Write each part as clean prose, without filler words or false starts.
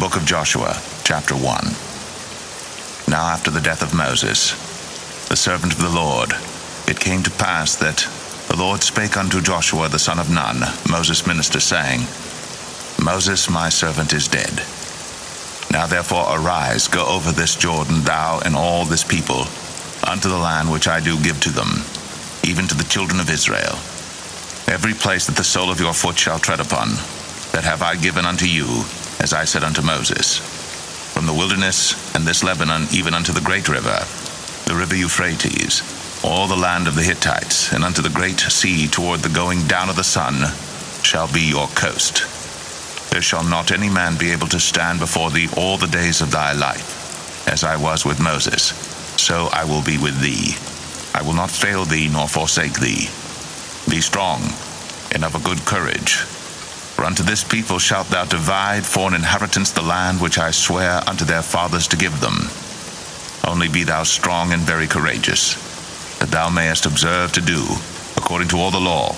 book of Joshua, chapter 1. Now after the death of Moses, the servant of the Lord, it came to pass that the Lord spake unto Joshua the son of Nun, Moses' minister, saying, Moses my servant is dead. Now therefore arise, go over this Jordan, thou and all this people, unto the land which I do give to them, even to the children of Israel. Every place that the sole of your foot shall tread upon, that have I given unto you, as I said unto Moses, from the wilderness and this Lebanon, even unto the great river, the river Euphrates, all the land of the Hittites, and unto the great sea toward the going down of the sun, shall be your coast. There shall not any man be able to stand before thee all the days of thy life. As I was with Moses, so I will be with thee. I will not fail thee nor forsake thee. Be strong and of a good courage. For unto this people shalt thou divide for an inheritance the land which I swear unto their fathers to give them. Only be thou strong and very courageous, that thou mayest observe to do, according to all the law,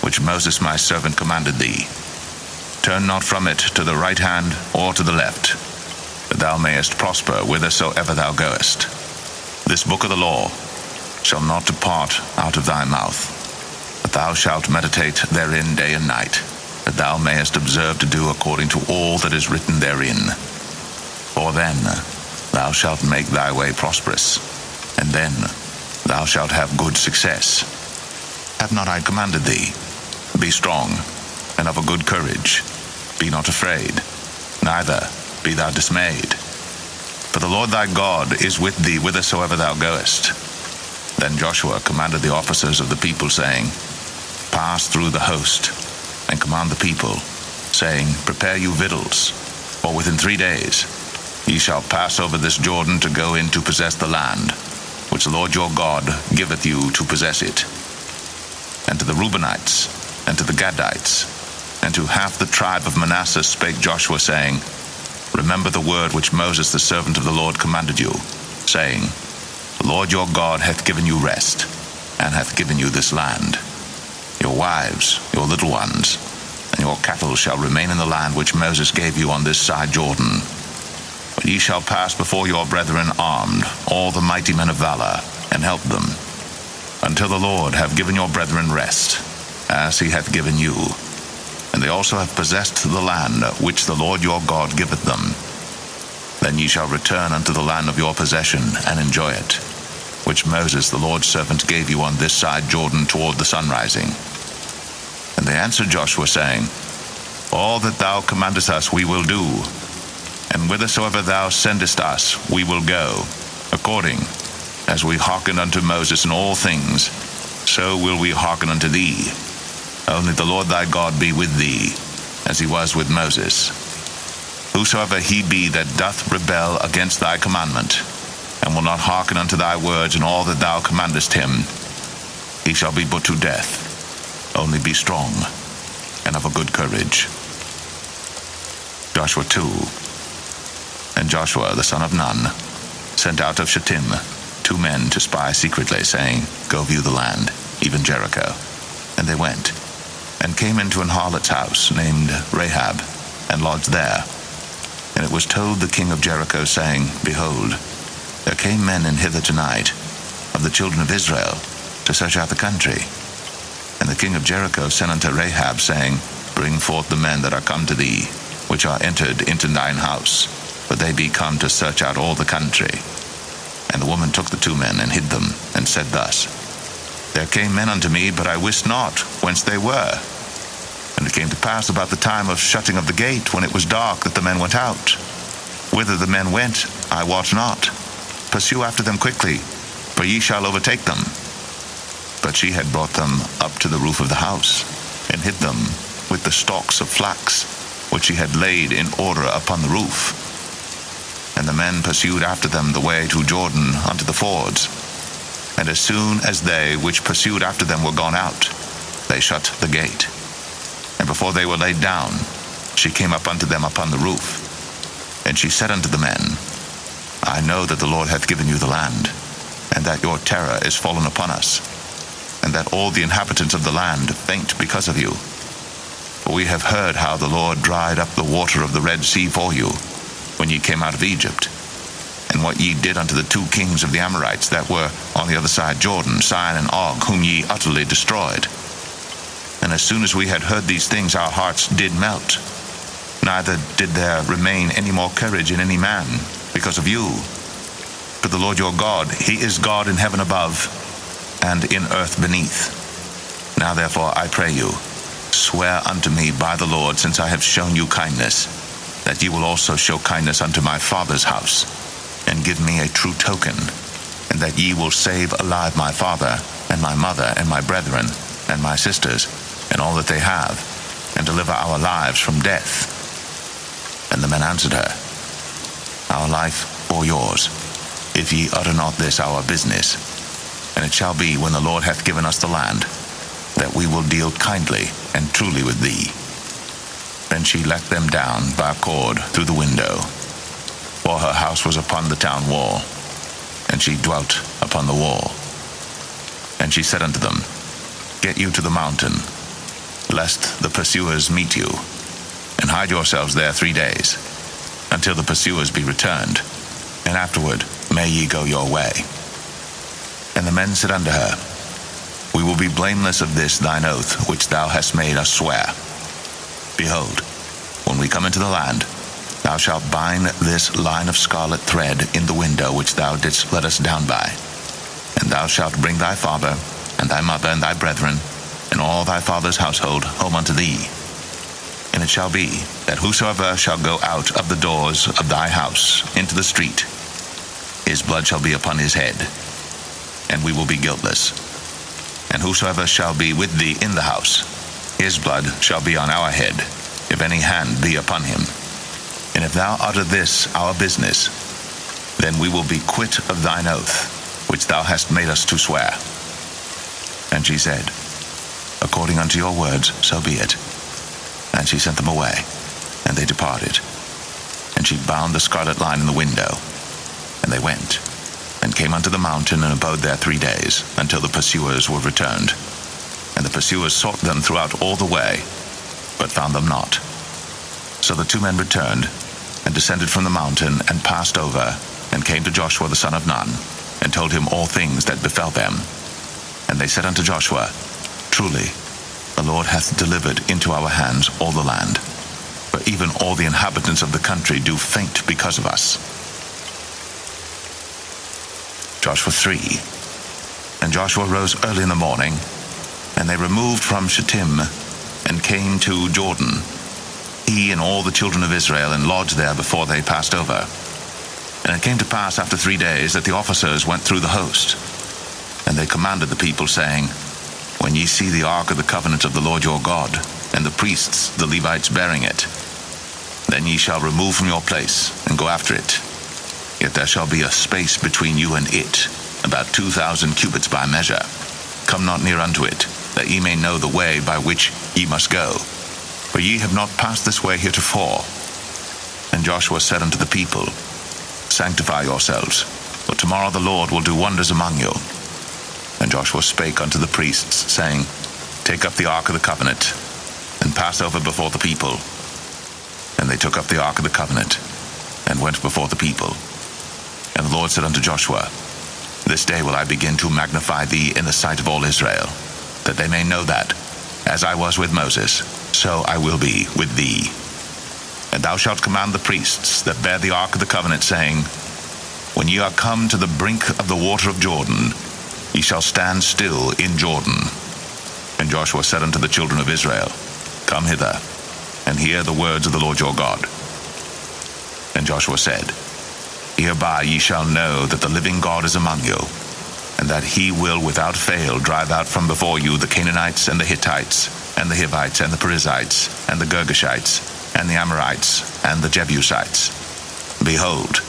which Moses my servant commanded thee. Turn not from it to the right hand or to the left, that thou mayest prosper whithersoever thou goest. This book of the law shall not depart out of thy mouth, but thou shalt meditate therein day and night, that thou mayest observe to do according to all that is written therein. For then thou shalt make thy way prosperous, and then thou shalt have good success. Have not I commanded thee? Be strong, and of a good courage. Be not afraid, neither be thou dismayed. For the Lord thy God is with thee whithersoever thou goest. Then Joshua commanded the officers of the people, saying, Pass through the host, and command the people, saying, Prepare you victuals, for within 3 days ye shall pass over this Jordan to go in to possess the land, which the Lord your God giveth you to possess it. And to the Reubenites, and to the Gadites, and to half the tribe of Manasseh spake Joshua, saying, Remember the word which Moses the servant of the Lord commanded you, saying, The Lord your God hath given you rest, and hath given you this land. Your wives, your little ones, and your cattle shall remain in the land which Moses gave you on this side Jordan. But ye shall pass before your brethren armed, all the mighty men of valor, and help them, until the Lord have given your brethren rest, as he hath given you. And they also have possessed the land which the Lord your God giveth them. Then ye shall return unto the land of your possession, and enjoy it, which Moses the Lord's servant gave you on this side Jordan toward the sunrising. And they answered Joshua, saying, All that thou commandest us we will do, and whithersoever thou sendest us we will go, according as we hearkened unto Moses in all things, so will we hearken unto thee. Only the Lord thy God be with thee, as he was with Moses. Whosoever he be that doth rebel against thy commandment, and will not hearken unto thy words in all that thou commandest him, he shall be put to death. Only be strong, and of a good courage. Joshua 2. And Joshua the son of Nun sent out of Shittim 2 men to spy secretly, saying, Go view the land, even Jericho. And they went, and came into an harlot's house named Rahab, and lodged there. And it was told the king of Jericho, saying, Behold, there came men in hither tonight of the children of Israel to search out the country. And the king of Jericho sent unto Rahab, saying, Bring forth the men that are come to thee, which are entered into thine house, for they be come to search out all the country. And the woman took the 2 men, and hid them, and said thus, There came men unto me, but I wist not whence they were. And it came to pass about the time of shutting of the gate, when it was dark, that the men went out. Whither the men went, I wot not. Pursue after them quickly, for ye shall overtake them. But she had brought them up to the roof of the house, and hid them with the stalks of flax, which she had laid in order upon the roof. And the men pursued after them the way to Jordan unto the fords. And as soon as they which pursued after them were gone out, they shut the gate. And before they were laid down, she came up unto them upon the roof. And she said unto the men, I know that the Lord hath given you the land, and that your terror is fallen upon us, and that all the inhabitants of the land faint because of you. For we have heard how the Lord dried up the water of the Red Sea for you, when ye came out of Egypt, and what ye did unto the 2 kings of the Amorites that were on the other side Jordan, Sihon and Og, whom ye utterly destroyed. And as soon as we had heard these things, our hearts did melt. Neither did there remain any more courage in any man because of you. But the Lord your God, he is God in heaven above and in earth beneath. Now therefore I pray you, swear unto me by the Lord, since I have shown you kindness, that ye will also show kindness unto my father's house, and give me a true token, and that ye will save alive my father, and my mother, and my brethren, and my sisters, and all that they have, and deliver our lives from death. And the men answered her, Our life or yours, if ye utter not this our business. And it shall be, when the Lord hath given us the land, that we will deal kindly and truly with thee. Then she let them down by a cord through the window, for her house was upon the town wall, and she dwelt upon the wall. And she said unto them, Get you to the mountain, lest the pursuers meet you, and hide yourselves there 3 days, until the pursuers be returned, and afterward may ye go your way. And the men said unto her, We will be blameless of this thine oath, which thou hast made us swear. Behold, when we come into the land, thou shalt bind this line of scarlet thread in the window which thou didst let us down by. And thou shalt bring thy father, and thy mother, and thy brethren, and all thy father's household home unto thee. And it shall be, that whosoever shall go out of the doors of thy house into the street, his blood shall be upon his head, and we will be guiltless. And whosoever shall be with thee in the house, his blood shall be on our head, if any hand be upon him. And if thou utter this our business, then we will be quit of thine oath, which thou hast made us to swear. And she said, According unto your words, so be it. And she sent them away, and they departed. And she bound the scarlet line in the window, and they went, and came unto the mountain, and abode there 3 days, until the pursuers were returned. And the pursuers sought them throughout all the way, but found them not. So the 2 men returned, and descended from the mountain, and passed over, and came to Joshua the son of Nun, and told him all things that befell them. And they said unto Joshua, Truly, the Lord hath delivered into our hands all the land, for even all the inhabitants of the country do faint because of us. Joshua 3. And Joshua rose early in the morning, and they removed from Shittim, and came to Jordan, he and all the children of Israel, and lodged there before they passed over. And it came to pass after 3 days that the officers went through the host, and they commanded the people, saying, When ye see the ark of the covenant of the Lord your God, and the priests, the Levites, bearing it, then ye shall remove from your place, and go after it. Yet there shall be a space between you and it, about 2,000 cubits by measure. Come not near unto it, that ye may know the way by which ye must go. For ye have not passed this way heretofore. And Joshua said unto the people, Sanctify yourselves, for tomorrow the Lord will do wonders among you. And Joshua spake unto the priests, saying, Take up the ark of the covenant, and pass over before the people. And they took up the ark of the covenant, and went before the people. And the Lord said unto Joshua, This day will I begin to magnify thee in the sight of all Israel, that they may know that, as I was with Moses, so I will be with thee. And thou shalt command the priests that bear the ark of the covenant, saying, When ye are come to the brink of the water of Jordan, ye shall stand still in Jordan. And Joshua said unto the children of Israel, Come hither, and hear the words of the Lord your God. And Joshua said, Hereby ye shall know that the living God is among you, and that he will without fail drive out from before you the Canaanites, and the Hittites, and the Hivites, and the Perizzites, and the Girgashites, and the Amorites, and the Jebusites. Behold,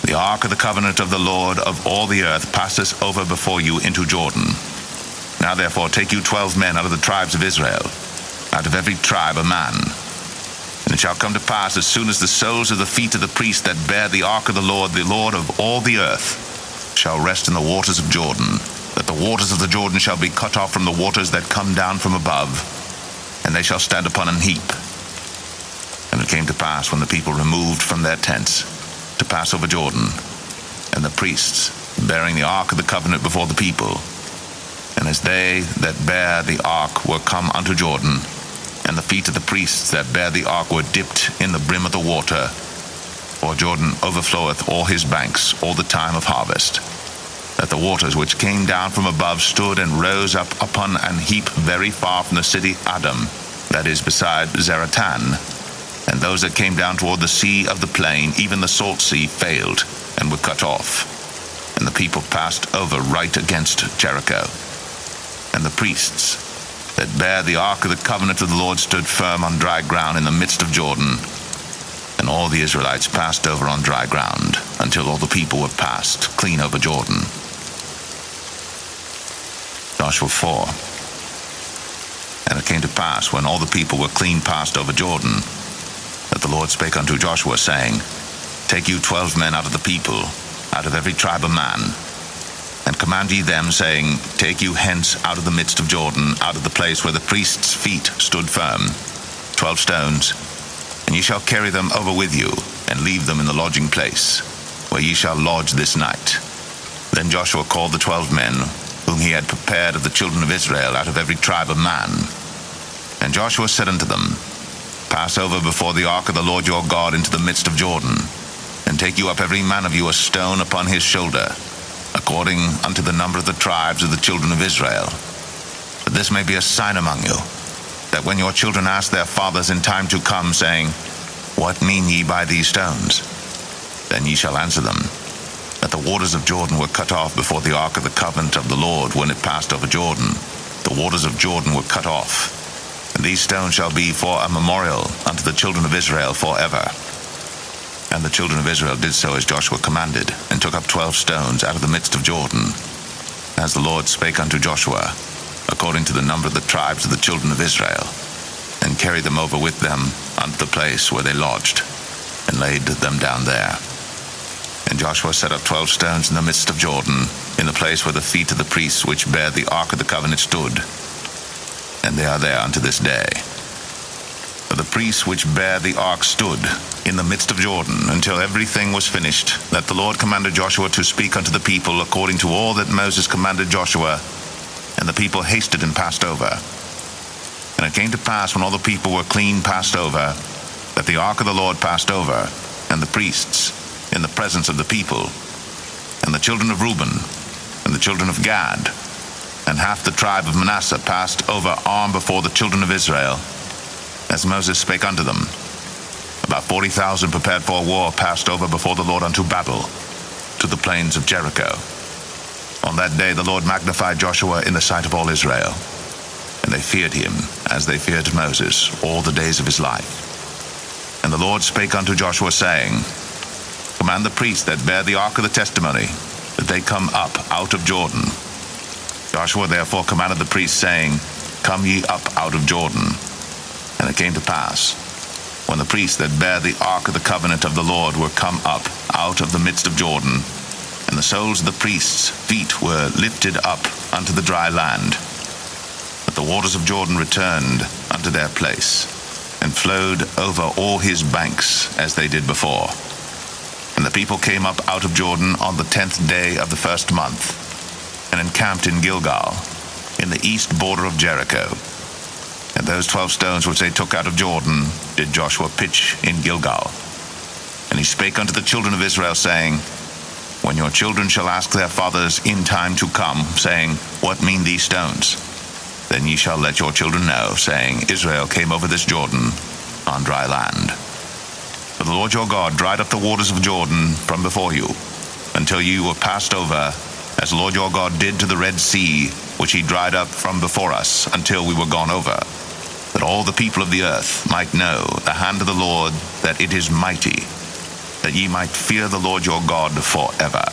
the ark of the covenant of the Lord of all the earth passeth over before you into Jordan. Now therefore take you 12 men out of the tribes of Israel, out of every tribe a man. And it shall come to pass, as soon as the soles of the feet of the priests that bear the ark of the Lord of all the earth, shall rest in the waters of Jordan, that the waters of the Jordan shall be cut off from the waters that come down from above, and they shall stand upon an heap. And it came to pass when the people removed from their tents to pass over Jordan, and the priests bearing the ark of the covenant before the people, and as they that bear the ark were come unto Jordan, and the feet of the priests that bear the ark were dipped in the brim of the water, for Jordan overfloweth all his banks all the time of harvest, that the waters which came down from above stood and rose up upon an heap very far from the city Adam, that is beside Zaratan, and those that came down toward the sea of the plain, even the salt sea, failed and were cut off, and the people passed over right against Jericho. And the priests that bear the ark of the covenant of the Lord stood firm on dry ground in the midst of Jordan, and all the Israelites passed over on dry ground until all the people were passed clean over Jordan. Joshua 4. And it came to pass, when all the people were clean passed over Jordan, that the Lord spake unto Joshua, saying, Take you 12 men out of the people, out of every tribe a man, and command ye them, saying, Take you hence out of the midst of Jordan, out of the place where the priests' feet stood firm, 12 stones, and ye shall carry them over with you, and leave them in the lodging place, where ye shall lodge this night. Then Joshua called the 12 men, whom he had prepared of the children of Israel, out of every tribe a man. And Joshua said unto them, Pass over before the ark of the Lord your God into the midst of Jordan, and take you up every man of you a stone upon his shoulder, according unto the number of the tribes of the children of Israel. But this may be a sign among you, that when your children ask their fathers in time to come, saying, What mean ye by these stones? Then ye shall answer them, that the waters of Jordan were cut off before the ark of the covenant of the Lord when it passed over Jordan. The waters of Jordan were cut off. And these stones shall be for a memorial unto the children of Israel forever. And the children of Israel did so as Joshua commanded, and took up 12 stones out of the midst of Jordan, as the Lord spake unto Joshua, according to the number of the tribes of the children of Israel, and carried them over with them unto the place where they lodged, and laid them down there. And Joshua set up 12 stones in the midst of Jordan, in the place where the feet of the priests which bear the ark of the covenant stood, and they are there unto this day. For the priests which bear the ark stood in the midst of Jordan until everything was finished, that the Lord commanded Joshua to speak unto the people according to all that Moses commanded Joshua, and the people hasted and passed over. And it came to pass, when all the people were clean passed over, that the ark of the Lord passed over, and the priests in the presence of the people, and the children of Reuben, and the children of Gad, and half the tribe of Manasseh passed over armed before the children of Israel, as Moses spake unto them. About 40,000 prepared for war passed over before the Lord unto Babel, to the plains of Jericho. On that day the Lord magnified Joshua in the sight of all Israel, and they feared him as they feared Moses all the days of his life. And the Lord spake unto Joshua, saying, Command the priests that bear the ark of the testimony, that they come up out of Jordan. Joshua therefore commanded the priests, saying, Come ye up out of Jordan. And it came to pass, when the priests that bear the ark of the covenant of the Lord were come up out of the midst of Jordan, and the soles of the priests' feet were lifted up unto the dry land, that the waters of Jordan returned unto their place, and flowed over all his banks as they did before. And the people came up out of Jordan on the 10th day of the first month, and encamped in Gilgal, in the east border of Jericho. And those 12 stones which they took out of Jordan did Joshua pitch in Gilgal. And he spake unto the children of Israel, saying, When your children shall ask their fathers in time to come, saying, What mean these stones? Then ye shall let your children know, saying, Israel came over this Jordan on dry land. For the Lord your God dried up the waters of Jordan from before you, until you were passed over, as the Lord your God did to the Red Sea, which he dried up from before us, until we were gone over, that all the people of the earth might know the hand of the Lord, that it is mighty, that ye might fear the Lord your God forever.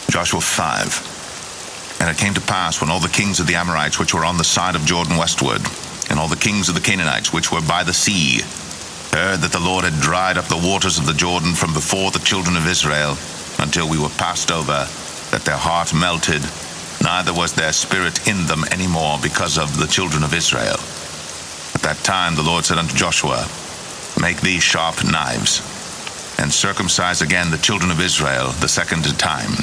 Joshua 5. And it came to pass, when all the kings of the Amorites which were on the side of Jordan westward, and all the kings of the Canaanites which were by the sea, heard that the Lord had dried up the waters of the Jordan from before the children of Israel, until we were passed over, that their heart melted, neither was their spirit in them any more because of the children of Israel. But that time the Lord said unto Joshua, Make thee sharp knives, and circumcise again the children of Israel the second time.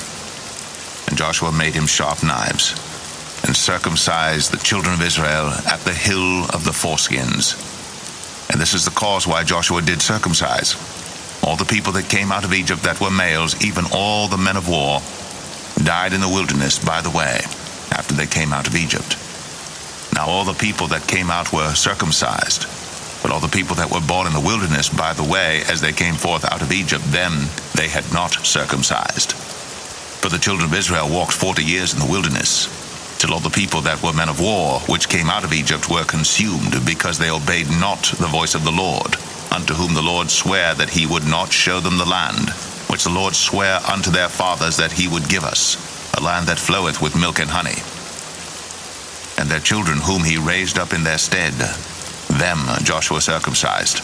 And Joshua made him sharp knives, and circumcised the children of Israel at the hill of the foreskins. And this is the cause why Joshua did circumcise all the people that came out of Egypt that were males, even all the men of war, died in the wilderness by the way, after they came out of Egypt. Now all the people that came out were circumcised, but all the people that were born in the wilderness by the way, as they came forth out of Egypt, them they had not circumcised. For the children of Israel walked 40 years in the wilderness, till all the people that were men of war, which came out of Egypt, were consumed, because they obeyed not the voice of the Lord, unto whom the Lord sware that he would not show them the land, which the Lord sware unto their fathers that he would give us, a land that floweth with milk and honey. And their children whom he raised up in their stead, them Joshua circumcised,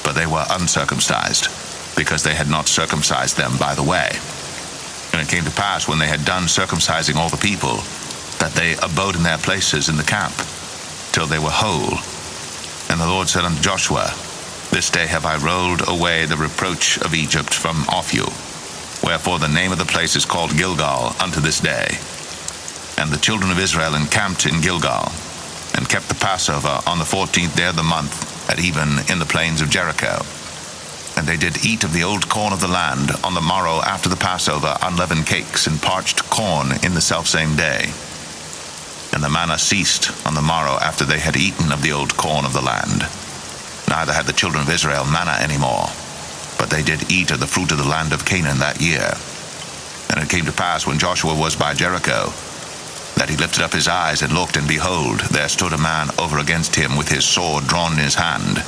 but they were uncircumcised, because they had not circumcised them by the way. And it came to pass, when they had done circumcising all the people, that they abode in their places in the camp, till they were whole. And the Lord said unto Joshua, This day have I rolled away the reproach of Egypt from off you. Wherefore the name of the place is called Gilgal unto this day. And the children of Israel encamped in Gilgal, and kept the Passover on the 14th day of the month, at even in the plains of Jericho. And they did eat of the old corn of the land on the morrow after the Passover, unleavened cakes and parched corn in the selfsame day. And the manna ceased on the morrow after they had eaten of the old corn of the land. Neither had the children of Israel manna any more, but they did eat of the fruit of the land of Canaan that year. And it came to pass, when Joshua was by Jericho, that he lifted up his eyes and looked, and behold, there stood a man over against him with his sword drawn in his hand.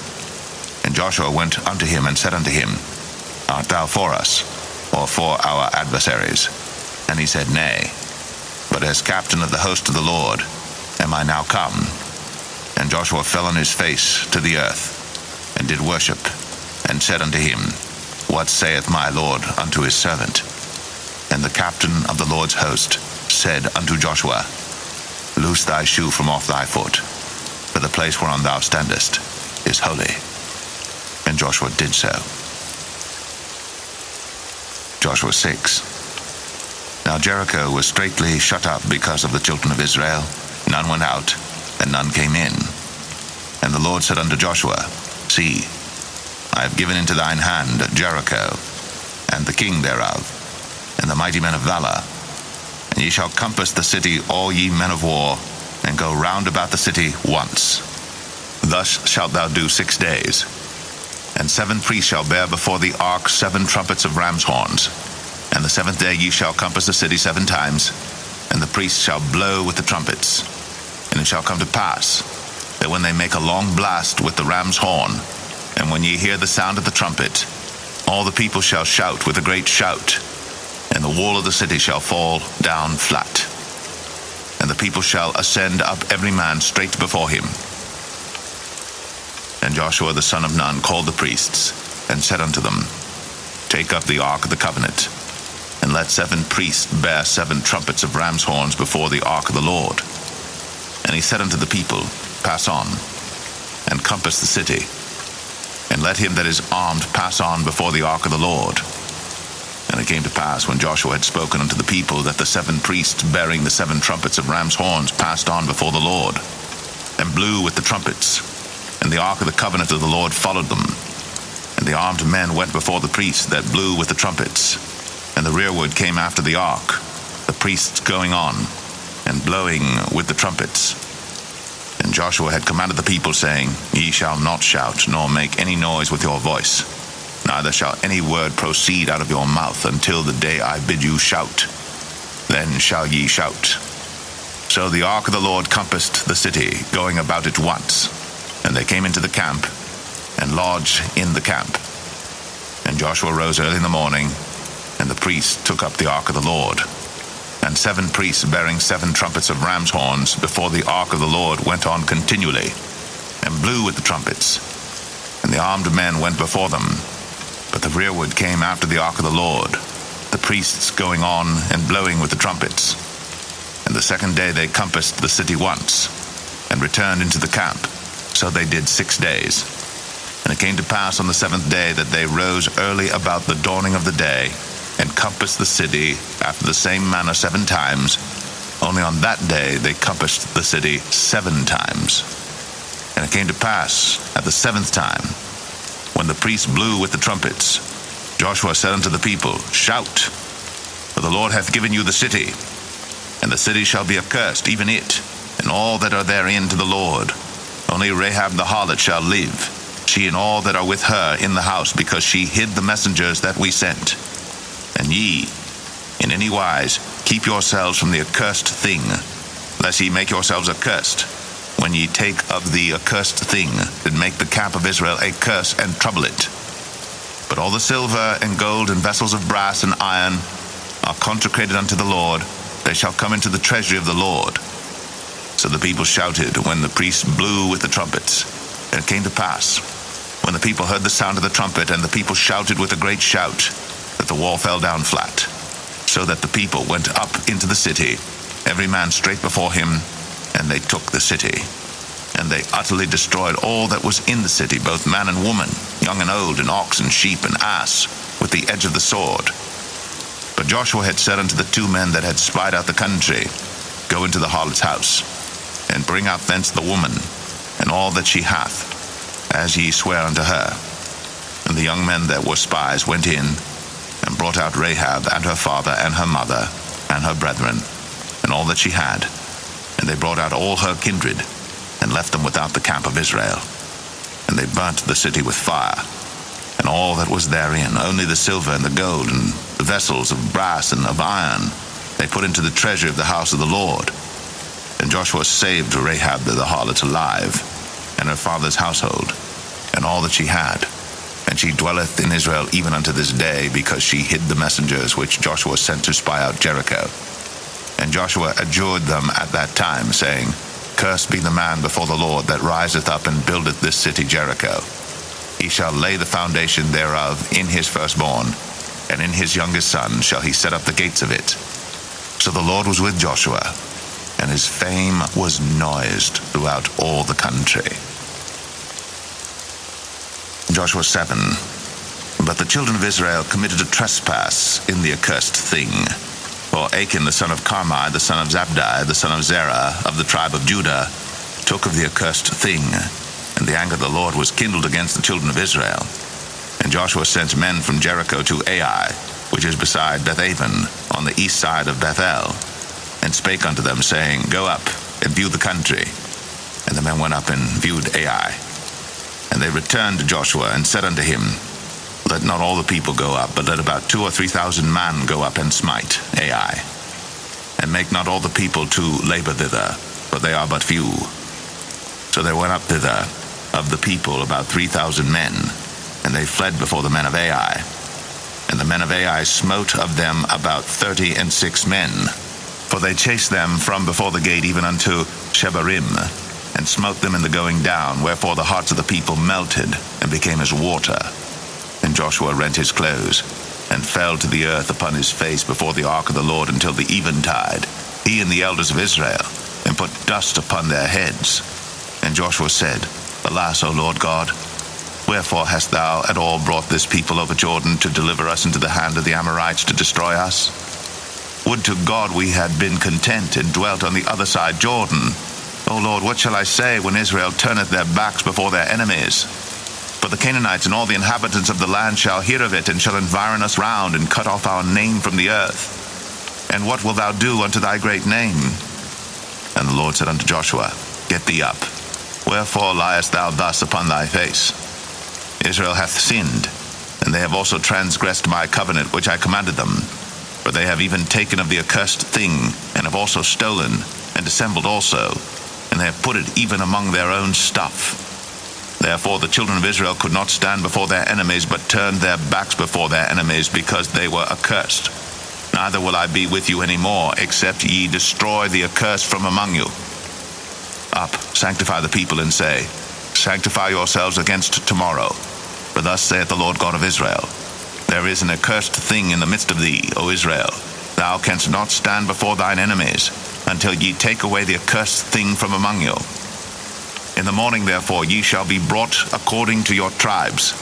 And Joshua went unto him and said unto him, Art thou for us, or for our adversaries? And he said, Nay, but as captain of the host of the Lord am I now come. And Joshua fell on his face to the earth, and did worship, and said unto him, What saith my Lord unto his servant? And the captain of the Lord's host said unto Joshua, Loose thy shoe from off thy foot, for the place whereon thou standest is holy. And Joshua did so. Joshua 6. Now Jericho was straitly shut up because of the children of Israel. None went out, and none came in. And the Lord said unto Joshua, See, I have given into thine hand Jericho, and the king thereof, and the mighty men of valor. And ye shall compass the city, all ye men of war, and go round about the city once. Thus shalt thou do 6 days. And 7 priests shall bear before the ark 7 trumpets of ram's horns. And the 7th day ye shall compass the city 7 times, and the priests shall blow with the trumpets. And it shall come to pass, that when they make a long blast with the ram's horn, and when ye hear the sound of the trumpet, all the people shall shout with a great shout, and the wall of the city shall fall down flat. And the people shall ascend up every man straight before him. And Joshua the son of Nun called the priests, and said unto them, Take up the ark of the covenant, and let 7 priests bear 7 trumpets of ram's horns before the ark of the Lord. And he said unto the people, Pass on, and compass the city, and let him that is armed pass on before the ark of the Lord. And it came to pass, when Joshua had spoken unto the people, that the 7 priests bearing the 7 trumpets of ram's horns passed on before the Lord, and blew with the trumpets. And the ark of the covenant of the Lord followed them. And the armed men went before the priests that blew with the trumpets. And the rearward came after the ark, the priests going on, and blowing with the trumpets. And Joshua had commanded the people, saying, Ye shall not shout, nor make any noise with your voice, neither shall any word proceed out of your mouth until the day I bid you shout. Then shall ye shout. So the ark of the Lord compassed the city, going about it once. And they came into the camp, and lodged in the camp. And Joshua rose early in the morning, and the priests took up the ark of the Lord. And 7 priests bearing 7 trumpets of ram's horns before the ark of the Lord went on continually, and blew with the trumpets. And the armed men went before them, but the rearward came after the ark of the Lord, the priests going on and blowing with the trumpets. And the 2nd day they compassed the city once, and returned into the camp, So they did 6 days. And it came to pass on the 7th day that they rose early about the dawning of the day, and compassed the city after the same manner 7 times. Only on that day they compassed the city 7 times. And it came to pass at the 7th time, when the priests blew with the trumpets, Joshua said unto the people, Shout, for the Lord hath given you the city, and the city shall be accursed, even it, and all that are therein to the Lord. Only Rahab the harlot shall live, she and all that are with her in the house, because she hid the messengers that we sent. And ye, in any wise, keep yourselves from the accursed thing, lest ye make yourselves accursed, when ye take of the accursed thing, and make the camp of Israel a curse, and trouble it. But all the silver and gold and vessels of brass and iron are consecrated unto the Lord, they shall come into the treasury of the Lord. So the people shouted when the priests blew with the trumpets. And it came to pass, when the people heard the sound of the trumpet, and the people shouted with a great shout, that the wall fell down flat, so that the people went up into the city, every man straight before him, and they took the city. And they utterly destroyed all that was in the city, both man and woman, young and old, and ox and sheep and ass, with the edge of the sword. But Joshua had said unto the 2 men that had spied out the country, Go into the harlot's house, and bring out thence the woman, and all that she hath, as ye swear unto her. And the young men that were spies went in, and brought out Rahab, and her father, and her mother, and her brethren, and all that she had. And they brought out all her kindred, and left them without the camp of Israel. And they burnt the city with fire, and all that was therein, only the silver and the gold, and the vessels of brass and of iron, they put into the treasury of the house of the Lord. And Joshua saved Rahab the harlot alive, and her father's household, and all that she had. And she dwelleth in Israel even unto this day, because she hid the messengers which Joshua sent to spy out Jericho. And Joshua adjured them at that time, saying, Cursed be the man before the Lord that riseth up and buildeth this city Jericho. He shall lay the foundation thereof in his firstborn, and in his youngest son shall he set up the gates of it. So the Lord was with Joshua, and his fame was noised throughout all the country. Joshua 7. But the children of Israel committed a trespass in the accursed thing. For Achan the son of Carmi, the son of Zabdi, the son of Zerah, of the tribe of Judah, took of the accursed thing, and the anger of the Lord was kindled against the children of Israel. And Joshua sent men from Jericho to Ai, which is beside Bethaven, on the east side of Bethel, and spake unto them, saying, Go up, and view the country. And the men went up and viewed Ai. And they returned to Joshua, and said unto him, Let not all the people go up, but let about 2,000 or 3,000 men go up and smite Ai. And make not all the people to labor thither, for they are but few. So there went up thither of the people about 3,000 men, and they fled before the men of Ai. And the men of Ai smote of them about 36 men, for they chased them from before the gate even unto Shebarim, and smote them in the going down, wherefore the hearts of the people melted, and became as water. And Joshua rent his clothes, and fell to the earth upon his face before the ark of the Lord until the eventide, he and the elders of Israel, and put dust upon their heads. And Joshua said, Alas, O Lord God, wherefore hast thou at all brought this people over Jordan to deliver us into the hand of the Amorites to destroy us? Would to God we had been content and dwelt on the other side Jordan. O Lord, what shall I say when Israel turneth their backs before their enemies? For the Canaanites and all the inhabitants of the land shall hear of it, and shall environ us round, and cut off our name from the earth. And what wilt thou do unto thy great name? And the Lord said unto Joshua, Get thee up. Wherefore liest thou thus upon thy face? Israel hath sinned, and they have also transgressed my covenant which I commanded them. For they have even taken of the accursed thing, and have also stolen, and dissembled also, and they have put it even among their own stuff. Therefore the children of Israel could not stand before their enemies, but turned their backs before their enemies, because they were accursed. Neither will I be with you any more, except ye destroy the accursed from among you. Up, sanctify the people, and say, Sanctify yourselves against tomorrow. For thus saith the Lord God of Israel, There is an accursed thing in the midst of thee, O Israel. Thou canst not stand before thine enemies, until ye take away the accursed thing from among you. In the morning, therefore, ye shall be brought according to your tribes.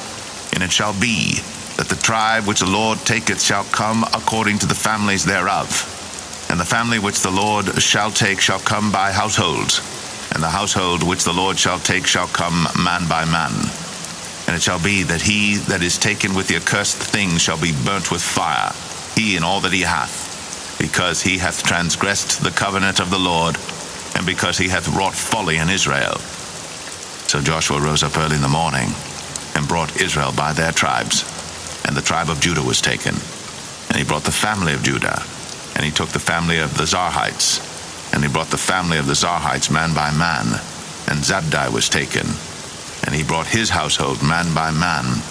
And it shall be that the tribe which the Lord taketh shall come according to the families thereof. And the family which the Lord shall take shall come by households. And the household which the Lord shall take shall come man by man. And it shall be that he that is taken with the accursed thing shall be burnt with fire, he and all that he hath, because he hath transgressed the covenant of the Lord, and because he hath wrought folly in Israel. So Joshua rose up early in the morning, and brought Israel by their tribes. And the tribe of Judah was taken. And he brought the family of Judah. And he took the family of the Zarhites. And he brought the family of the Zarhites man by man. And Zabdi was taken. And he brought his household man by man.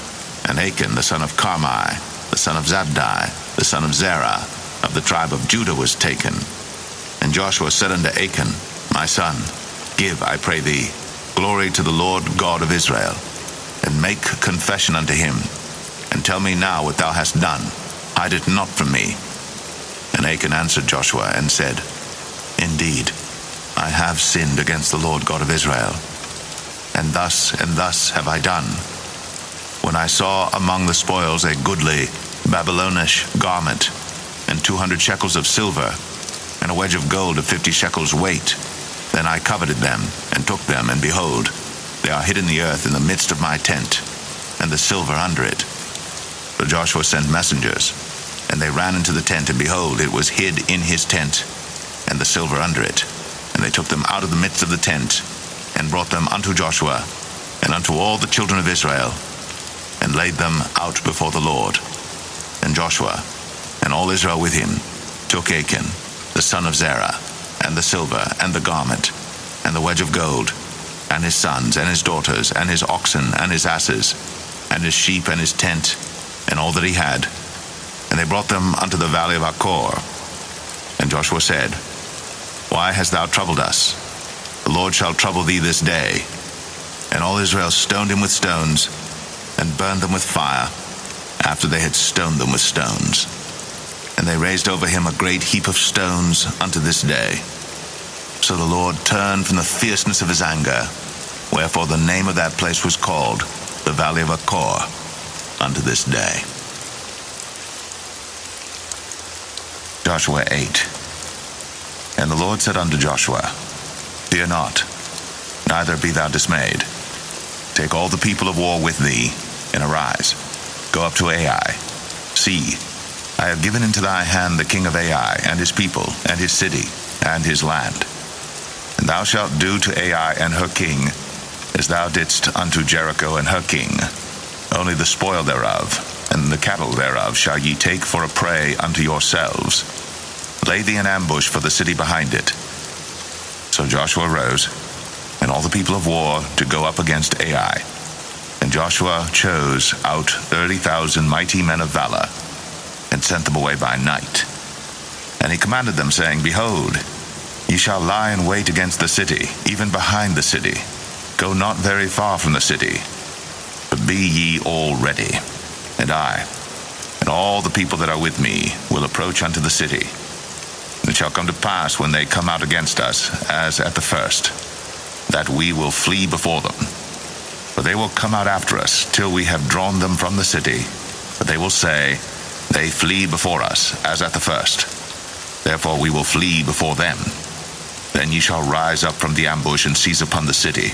And Achan the son of Carmi, the son of Zabdi, the son of Zerah, of the tribe of Judah was taken. And Joshua said unto Achan, My son, give, I pray thee, glory to the Lord God of Israel, and make confession unto him, and tell me now what thou hast done. Hide it not from me. And Achan answered Joshua and said, Indeed, I have sinned against the Lord God of Israel, and thus have I done. When I saw among the spoils a goodly Babylonish garment, and 200 shekels of silver, and a wedge of gold of 50 shekels weight, then I coveted them, and took them, and behold, they are hid in the earth in the midst of my tent, and the silver under it. So Joshua sent messengers, and they ran into the tent, and behold, it was hid in his tent, and the silver under it. And they took them out of the midst of the tent, and brought them unto Joshua, and unto all the children of Israel, and laid them out before the Lord. And Joshua, and all Israel with him, took Achan, the son of Zerah, and the silver, and the garment, and the wedge of gold, and his sons, and his daughters, and his oxen, and his asses, and his sheep, and his tent, and all that he had. And they brought them unto the valley of Achor. And Joshua said, Why hast thou troubled us? The Lord shall trouble thee this day. And all Israel stoned him with stones, and burned them with fire, after they had stoned them with stones. And they raised over him a great heap of stones unto this day. So the Lord turned from the fierceness of his anger, wherefore the name of that place was called the Valley of Achor unto this day. Joshua 8. And the Lord said unto Joshua, Fear not, neither be thou dismayed. Take all the people of war with thee, and arise, go up to Ai. See, I have given into thy hand the king of Ai, and his people, and his city, and his land. And thou shalt do to Ai and her king as thou didst unto Jericho and her king. Only the spoil thereof, and the cattle thereof shall ye take for a prey unto yourselves. Lay thee an ambush for the city behind it. So Joshua rose, and all the people of war to go up against Ai. And Joshua chose out 30,000 mighty men of valor, and sent them away by night. And he commanded them, saying, Behold, ye shall lie in wait against the city, even behind the city. Go not very far from the city, but be ye all ready. And I, and all the people that are with me, will approach unto the city. And it shall come to pass, when they come out against us, as at the first, that we will flee before them. For they will come out after us, till we have drawn them from the city. But they will say, They flee before us, as at the first. Therefore we will flee before them. Then ye shall rise up from the ambush, and seize upon the city.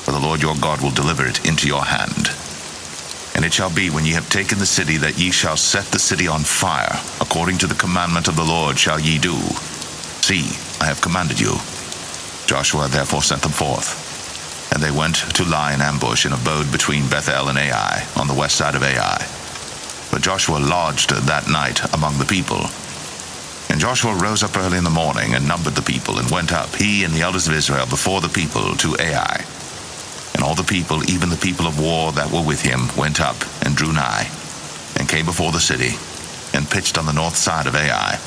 For the Lord your God will deliver it into your hand. And it shall be, when ye have taken the city, that ye shall set the city on fire. According to the commandment of the Lord shall ye do. See, I have commanded you. Joshua therefore sent them forth. And they went to lie in ambush, and abode between Bethel and Ai, on the west side of Ai. But Joshua lodged that night among the people. And Joshua rose up early in the morning, and numbered the people, and went up, he and the elders of Israel, before the people to Ai. And all the people, even the people of war that were with him, went up, and drew nigh, and came before the city, and pitched on the north side of Ai.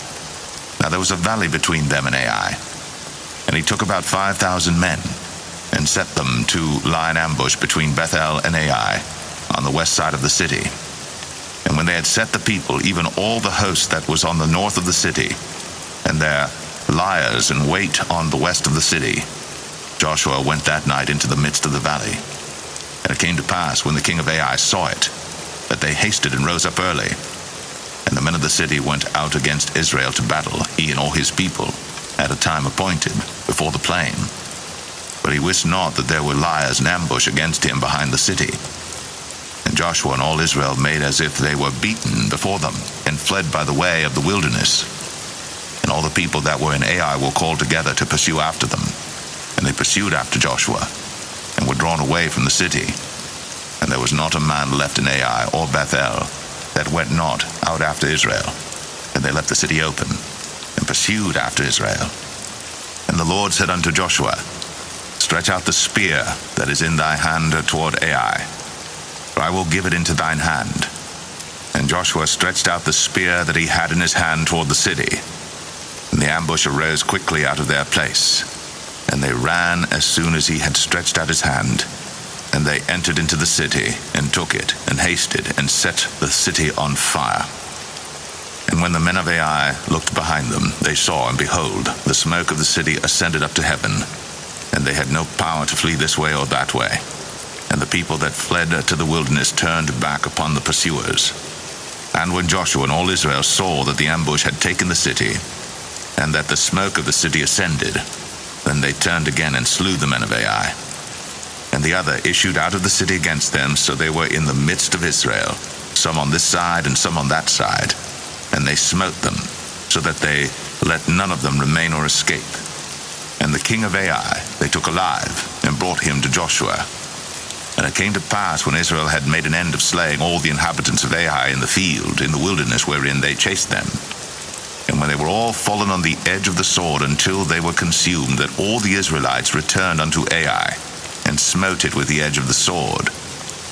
Now there was a valley between them and Ai. And he took about 5,000 men, and set them to lie in ambush between Bethel and Ai, on the west side of the city. And when they had set the people, even all the host that was on the north of the city, and their liers in wait on the west of the city, Joshua went that night into the midst of the valley. And it came to pass, when the king of Ai saw it, that they hasted and rose up early. And the men of the city went out against Israel to battle, he and all his people, at a time appointed, before the plain. But he wist not that there were liers in ambush against him behind the city. And Joshua and all Israel made as if they were beaten before them, and fled by the way of the wilderness. And all the people that were in Ai were called together to pursue after them. And they pursued after Joshua, and were drawn away from the city. And there was not a man left in Ai or Bethel that went not out after Israel. And they left the city open, and pursued after Israel. And the Lord said unto Joshua, Stretch out the spear that is in thy hand toward Ai, for I will give it into thine hand. And Joshua stretched out the spear that he had in his hand toward the city. And the ambush arose quickly out of their place. And they ran as soon as he had stretched out his hand. And they entered into the city, and took it, and hasted, and set the city on fire. And when the men of Ai looked behind them, they saw, and behold, the smoke of the city ascended up to heaven. And they had no power to flee this way or that way. And the people that fled to the wilderness turned back upon the pursuers. And when Joshua and all Israel saw that the ambush had taken the city, and that the smoke of the city ascended, then they turned again and slew the men of Ai. And the other issued out of the city against them, so they were in the midst of Israel, some on this side and some on that side. And they smote them, so that they let none of them remain or escape. And the king of Ai they took alive, and brought him to Joshua. And it came to pass, when Israel had made an end of slaying all the inhabitants of Ai in the field, in the wilderness wherein they chased them, and when they were all fallen on the edge of the sword until they were consumed, that all the Israelites returned unto Ai, and smote it with the edge of the sword.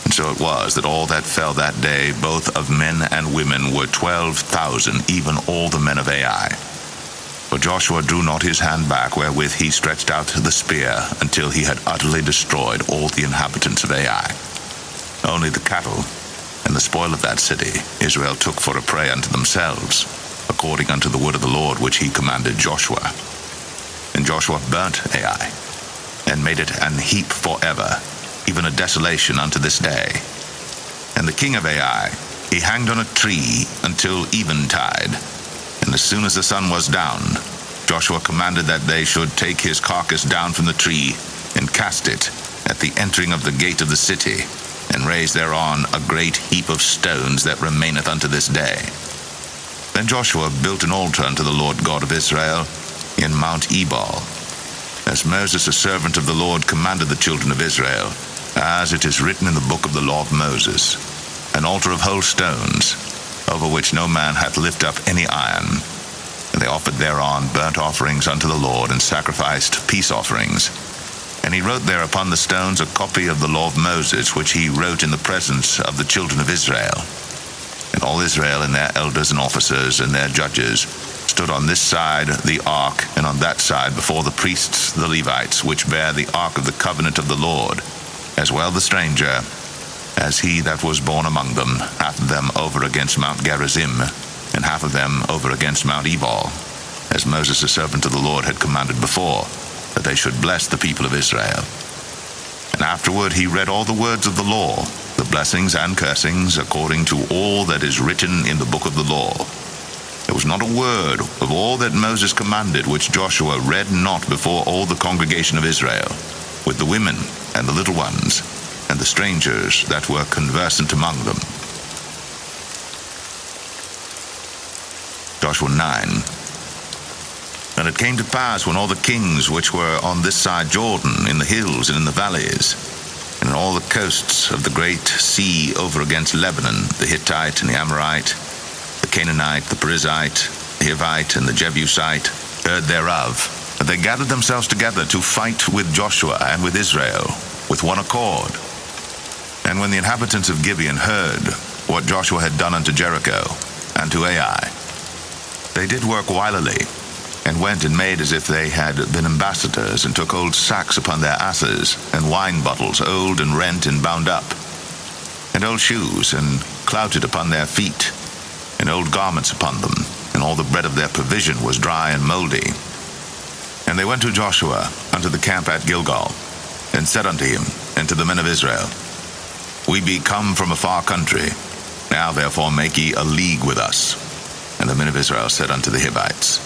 And so it was that all that fell that day, both of men and women, were 12,000, even all the men of Ai. For Joshua drew not his hand back, wherewith he stretched out the spear, until he had utterly destroyed all the inhabitants of Ai. Only the cattle and the spoil of that city Israel took for a prey unto themselves, according unto the word of the Lord which he commanded Joshua. And Joshua burnt Ai, and made it an heap forever, even a desolation unto this day. And the king of Ai he hanged on a tree until eventide. And as soon as the sun was down, Joshua commanded that they should take his carcass down from the tree, and cast it at the entering of the gate of the city, and raise thereon a great heap of stones that remaineth unto this day. Then Joshua built an altar unto the Lord God of Israel in Mount Ebal, as Moses the servant of the Lord commanded the children of Israel, as it is written in the book of the law of Moses, an altar of whole stones, over which no man hath lifted up any iron. And they offered thereon burnt offerings unto the Lord, and sacrificed peace offerings. And he wrote there upon the stones a copy of the law of Moses, which he wrote in the presence of the children of Israel. And all Israel and their elders and officers and their judges stood on this side the ark, and on that side before the priests the Levites, which bear the ark of the covenant of the Lord, as well the stranger, as he that was born among them, half of them over against Mount Gerizim, and half of them over against Mount Ebal, as Moses the servant of the Lord had commanded before, that they should bless the people of Israel. And afterward he read all the words of the law, the blessings and cursings, according to all that is written in the book of the law. There was not a word of all that Moses commanded which Joshua read not before all the congregation of Israel, with the women and the little ones, and the strangers that were conversant among them. Joshua 9. And it came to pass, when all the kings which were on this side Jordan, in the hills and in the valleys, and in all the coasts of the great sea over against Lebanon, the Hittite and the Amorite, the Canaanite, the Perizzite, the Hivite, and the Jebusite, heard thereof, that they gathered themselves together to fight with Joshua and with Israel, with one accord. And when the inhabitants of Gibeon heard what Joshua had done unto Jericho and to Ai, they did work wilily, and went and made as if they had been ambassadors, and took old sacks upon their asses, and wine bottles old and rent and bound up, and old shoes, and clouted upon their feet, and old garments upon them, and all the bread of their provision was dry and mouldy. And they went to Joshua unto the camp at Gilgal, and said unto him, and to the men of Israel, We be come from a far country. Now therefore make ye a league with us. And the men of Israel said unto the Hivites,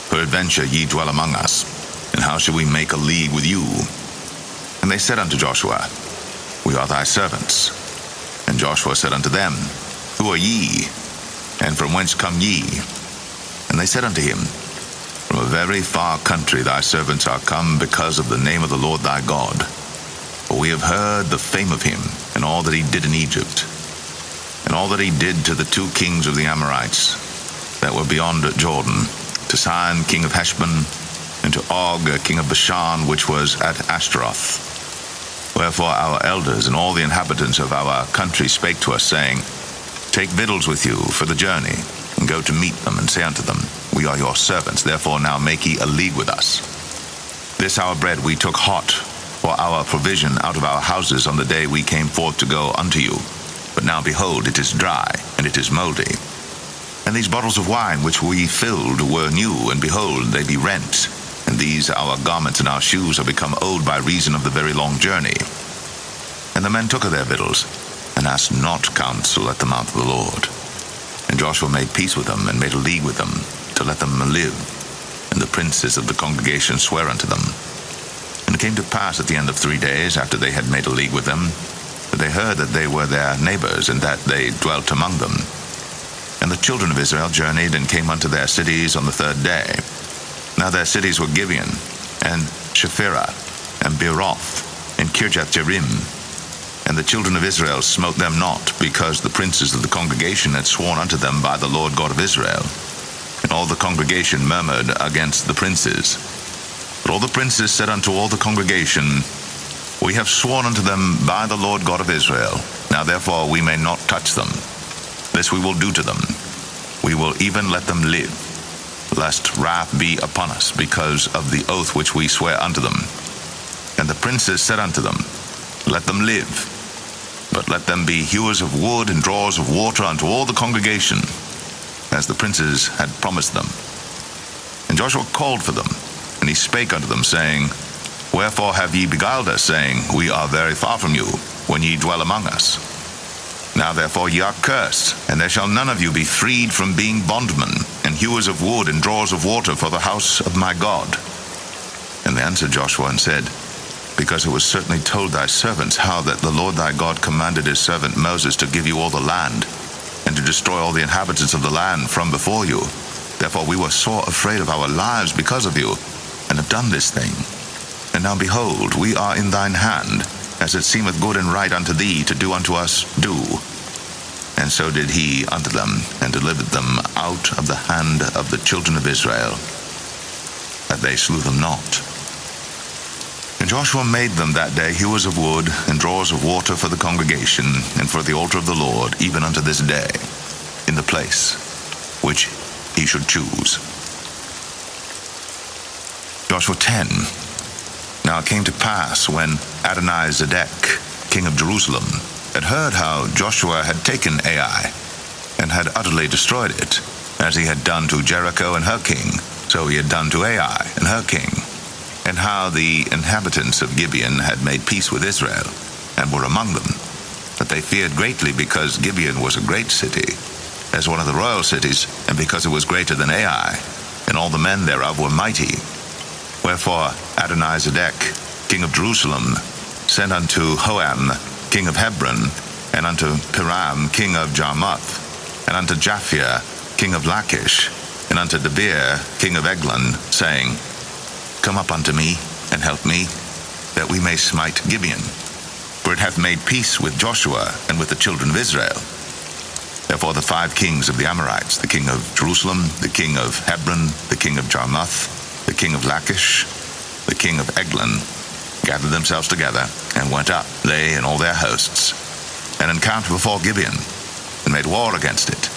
Peradventure ye dwell among us, and how shall we make a league with you? And they said unto Joshua, We are thy servants. And Joshua said unto them, Who are ye? And from whence come ye? And they said unto him, From a very far country thy servants are come because of the name of the Lord thy God. For we have heard the fame of him, and all that he did in Egypt, and all that he did to the 2 kings of the Amorites that were beyond Jordan, to Sihon king of Heshbon, and to Og king of Bashan, which was at Ashtaroth. Wherefore our elders and all the inhabitants of our country spake to us, saying, Take victuals with you for the journey, and go to meet them, and say unto them, We are your servants, therefore now make ye a league with us. This our bread we took hot for our provision out of our houses on the day we came forth to go unto you. But now behold, it is dry, and it is mouldy. And these bottles of wine which we filled were new, and behold, they be rent. And these our garments and our shoes are become old by reason of the very long journey. And the men took of their victuals, and asked not counsel at the mouth of the Lord. And Joshua made peace with them, and made a league with them, to let them live. And the princes of the congregation sware unto them. And it came to pass at the end of 3 days, after they had made a league with them, that they heard that they were their neighbors, and that they dwelt among them. And the children of Israel journeyed, and came unto their cities on the 3rd day. Now their cities were Gibeon, and Shephirah, and Beeroth, and Kirjath-jearim. And the children of Israel smote them not, because the princes of the congregation had sworn unto them by the Lord God of Israel. And all the congregation murmured against the princes. But all the princes said unto all the congregation, We have sworn unto them by the Lord God of Israel. Now therefore we may not touch them. This we will do to them. We will even let them live, lest wrath be upon us, because of the oath which we swear unto them. And the princes said unto them, Let them live, but let them be hewers of wood and drawers of water unto all the congregation, as the princes had promised them. And Joshua called for them, and he spake unto them, saying, Wherefore have ye beguiled us, saying, We are very far from you, when ye dwell among us? Now therefore ye are cursed, and there shall none of you be freed from being bondmen, and hewers of wood and drawers of water for the house of my God. And they answered Joshua and said, Because it was certainly told thy servants how that the Lord thy God commanded his servant Moses to give you all the land, and to destroy all the inhabitants of the land from before you. Therefore we were sore afraid of our lives because of you, and have done this thing. And now behold, we are in thine hand, as it seemeth good and right unto thee to do unto us, do. And so did he unto them, and delivered them out of the hand of the children of Israel, that they slew them not. And Joshua made them that day hewers of wood and drawers of water for the congregation, and for the altar of the Lord, even unto this day, in the place which he should choose. Joshua 10. Now it came to pass, when Adonizedek, king of Jerusalem, had heard how Joshua had taken Ai, and had utterly destroyed it, as he had done to Jericho and her king, so he had done to Ai and her king, and how the inhabitants of Gibeon had made peace with Israel, and were among them, that they feared greatly, because Gibeon was a great city, as one of the royal cities, and because it was greater than Ai, and all the men thereof were mighty. Wherefore Adonizedek, king of Jerusalem, sent unto Hoam, king of Hebron, and unto Piram, king of Jarmuth, and unto Japhia, king of Lachish, and unto Debir, king of Eglon, saying, Come up unto me, and help me, that we may smite Gibeon. For it hath made peace with Joshua and with the children of Israel. Therefore the 5 kings of the Amorites, the king of Jerusalem, the king of Hebron, the king of Jarmuth, the king of Lachish, the king of Eglon, gathered themselves together, and went up, they and all their hosts, and encamped before Gibeon, and made war against it.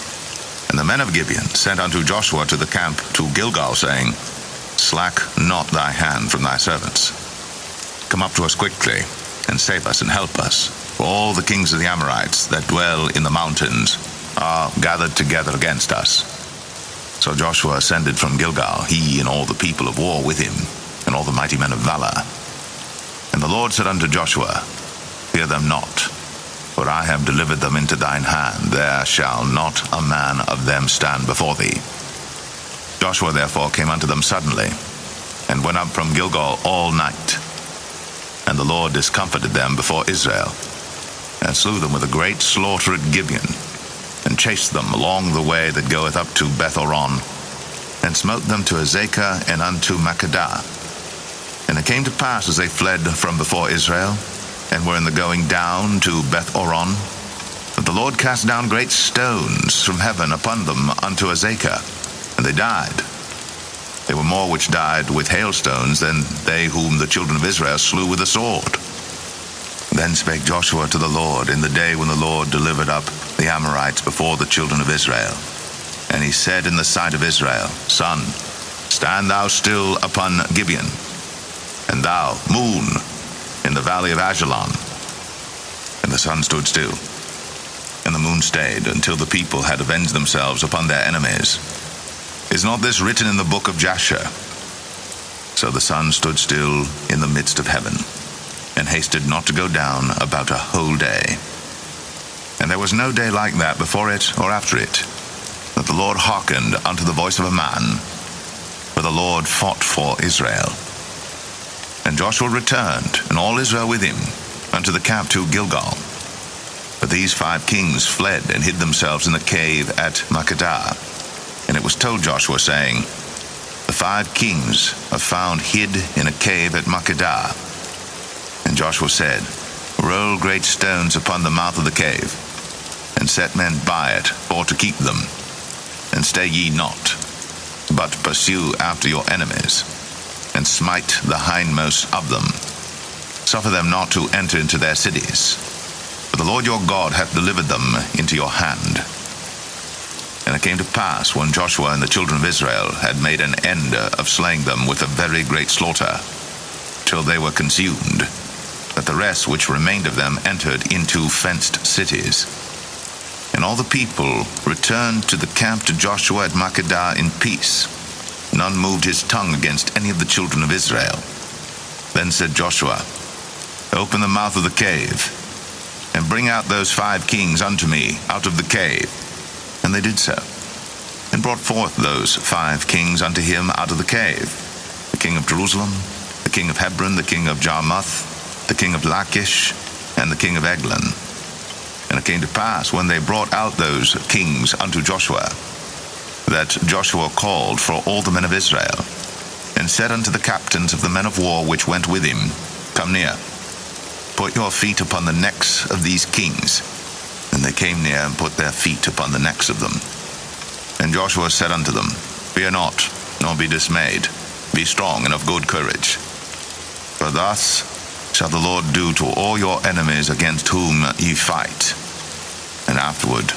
And the men of Gibeon sent unto Joshua to the camp to Gilgal, saying, Slack not thy hand from thy servants. Come up to us quickly, and save us and help us. For all the kings of the Amorites that dwell in the mountains are gathered together against us. So Joshua ascended from Gilgal, he and all the people of war with him, all the mighty men of valor. And the Lord said unto Joshua, Fear them not, for I have delivered them into thine hand. There shall not a man of them stand before thee. Joshua therefore came unto them suddenly, and went up from Gilgal all night. And the Lord discomfited them before Israel, and slew them with a great slaughter at Gibeon, and chased them along the way that goeth up to Beth-horon, and smote them to Azekah and unto Makkedah. And it came to pass, as they fled from before Israel, and were in the going down to Beth-horon, that the Lord cast down great stones from heaven upon them unto Azekah, and they died. There were more which died with hailstones than they whom the children of Israel slew with the sword. Then spake Joshua to the Lord in the day when the Lord delivered up the Amorites before the children of Israel. And he said in the sight of Israel, Sun, stand thou still upon Gibeon, and thou, moon, in the valley of Ajalon. And the sun stood still, and the moon stayed, until the people had avenged themselves upon their enemies. Is not this written in the book of Jasher? So the sun stood still in the midst of heaven, and hasted not to go down about a whole day. And there was no day like that before it or after it, that the Lord hearkened unto the voice of a man, for the Lord fought for Israel. And Joshua returned, and all Israel with him, unto the camp to Gilgal. But these 5 kings fled and hid themselves in the cave at Makkedah. And it was told Joshua, saying, The 5 kings are found hid in a cave at Makkedah. And Joshua said, Roll great stones upon the mouth of the cave, and set men by it for to keep them. And stay ye not, but pursue after your enemies, and smite the hindmost of them. Suffer them not to enter into their cities, for the Lord your God hath delivered them into your hand. And it came to pass, when Joshua and the children of Israel had made an end of slaying them with a very great slaughter, till they were consumed, that the rest which remained of them entered into fenced cities. And all the people returned to the camp to Joshua at Makkedah in peace. None moved his tongue against any of the children of Israel. Then said Joshua, Open the mouth of the cave, and bring out those 5 kings unto me out of the cave. And they did so, and brought forth those 5 kings unto him out of the cave, the king of Jerusalem, the king of Hebron, the king of Jarmuth, the king of Lachish, and the king of Eglon. And it came to pass, when they brought out those kings unto Joshua, that Joshua called for all the men of Israel, and said unto the captains of the men of war which went with him, Come near, put your feet upon the necks of these kings. And they came near, and put their feet upon the necks of them. And Joshua said unto them, Fear not, nor be dismayed. Be strong and of good courage. For thus shall the Lord do to all your enemies against whom ye fight. And afterward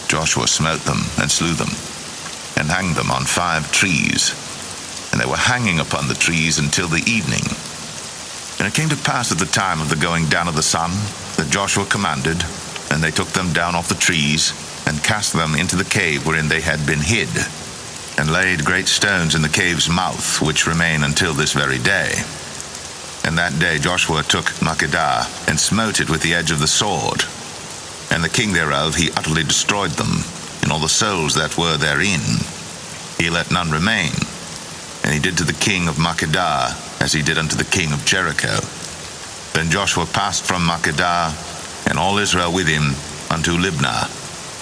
Joshua smote them, and slew them, and hanged them on 5 trees. And they were hanging upon the trees until the evening. And it came to pass at the time of the going down of the sun, that Joshua commanded, and they took them down off the trees, and cast them into the cave wherein they had been hid, and laid great stones in the cave's mouth, which remain until this very day. And that day Joshua took Makkedah, and smote it with the edge of the sword. And the king thereof he utterly destroyed them, and all the souls that were therein. He let none remain. And he did to the king of Makkedah as he did unto the king of Jericho. Then Joshua passed from Makkedah, and all Israel with him, unto Libnah,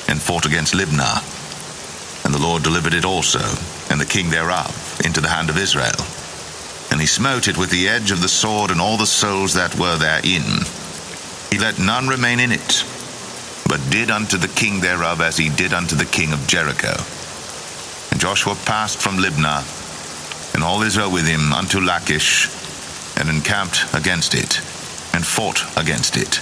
and fought against Libnah. And the Lord delivered it also, and the king thereof, into the hand of Israel. And he smote it with the edge of the sword, and all the souls that were therein. He let none remain in it, but did unto the king thereof as he did unto the king of Jericho. And Joshua passed from Libnah, and all Israel with him, unto Lachish, and encamped against it, and fought against it.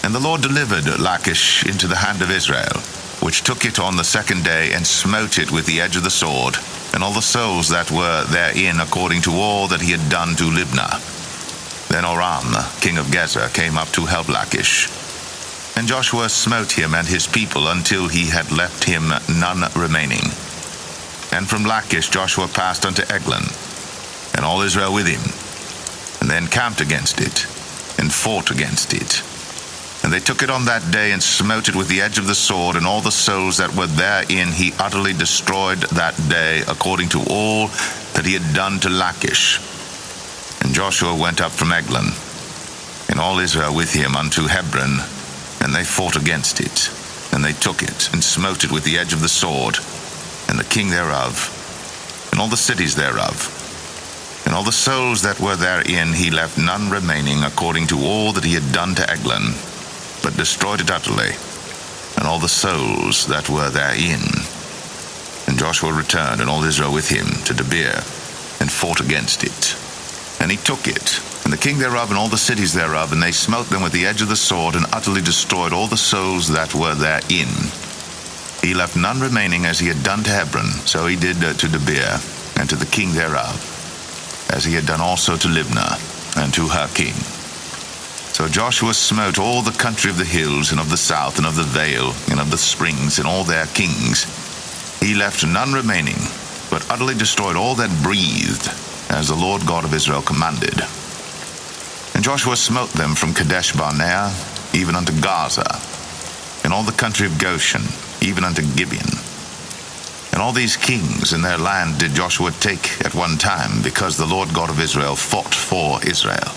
And the Lord delivered Lachish into the hand of Israel, which took it on the 2nd day, and smote it with the edge of the sword, and all the souls that were therein, according to all that he had done to Libnah. Then Oram, king of Gezer, came up to help Lachish. And Joshua smote him and his people until he had left him none remaining. And from Lachish Joshua passed unto Eglon, and all Israel with him. And they encamped against it, and fought against it. And they took it on that day, and smote it with the edge of the sword, and all the souls that were therein he utterly destroyed that day, according to all that he had done to Lachish. And Joshua went up from Eglon, and all Israel with him, unto Hebron, and they fought against it. And they took it, and smote it with the edge of the sword, and the king thereof, and all the cities thereof. And all the souls that were therein he left none remaining, according to all that he had done to Eglon, but destroyed it utterly, and all the souls that were therein. And Joshua returned, and all Israel with him, to Debir, and fought against it. And he took it, and the king thereof, and all the cities thereof, and they smote them with the edge of the sword, and utterly destroyed all the souls that were therein. He left none remaining, as he had done to Hebron, so he did to Debir, and to the king thereof, as he had done also to Libnah, and to her king. So Joshua smote all the country of the hills, and of the south, and of the vale, and of the springs, and all their kings. He left none remaining, but utterly destroyed all that breathed, as the Lord God of Israel commanded. And Joshua smote them from Kadesh Barnea, even unto Gaza, and all the country of Goshen, even unto Gibeon. And all these kings in their land did Joshua take at one time, because the Lord God of Israel fought for Israel.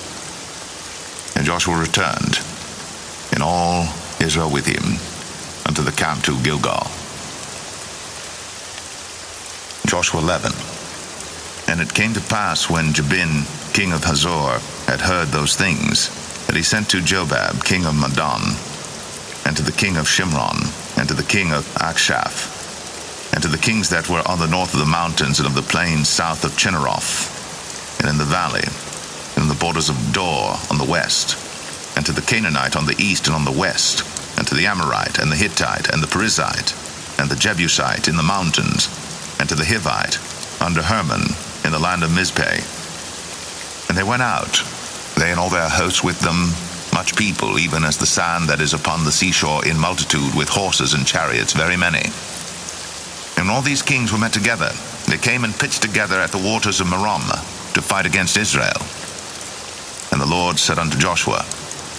And Joshua returned, and all Israel with him, unto the camp to Gilgal. Joshua 11. And it came to pass, when Jabin, king of Hazor, had heard those things, that he sent to Jobab, king of Madon, and to the king of Shimron, and to the king of Akshaph, and to the kings that were on the north of the mountains, and of the plains south of Chinneroth, and in the valley, and in the borders of Dor on the west, and to the Canaanite on the east and on the west, and to the Amorite, and the Hittite, and the Perizzite, and the Jebusite in the mountains, and to the Hivite, under Hermon, in the land of Mizpeh. And they went out, they and all their hosts with them, much people, even as the sand that is upon the seashore in multitude, with horses and chariots very many. And when all these kings were met together, they came and pitched together at the waters of Merom, to fight against Israel. And the Lord said unto Joshua,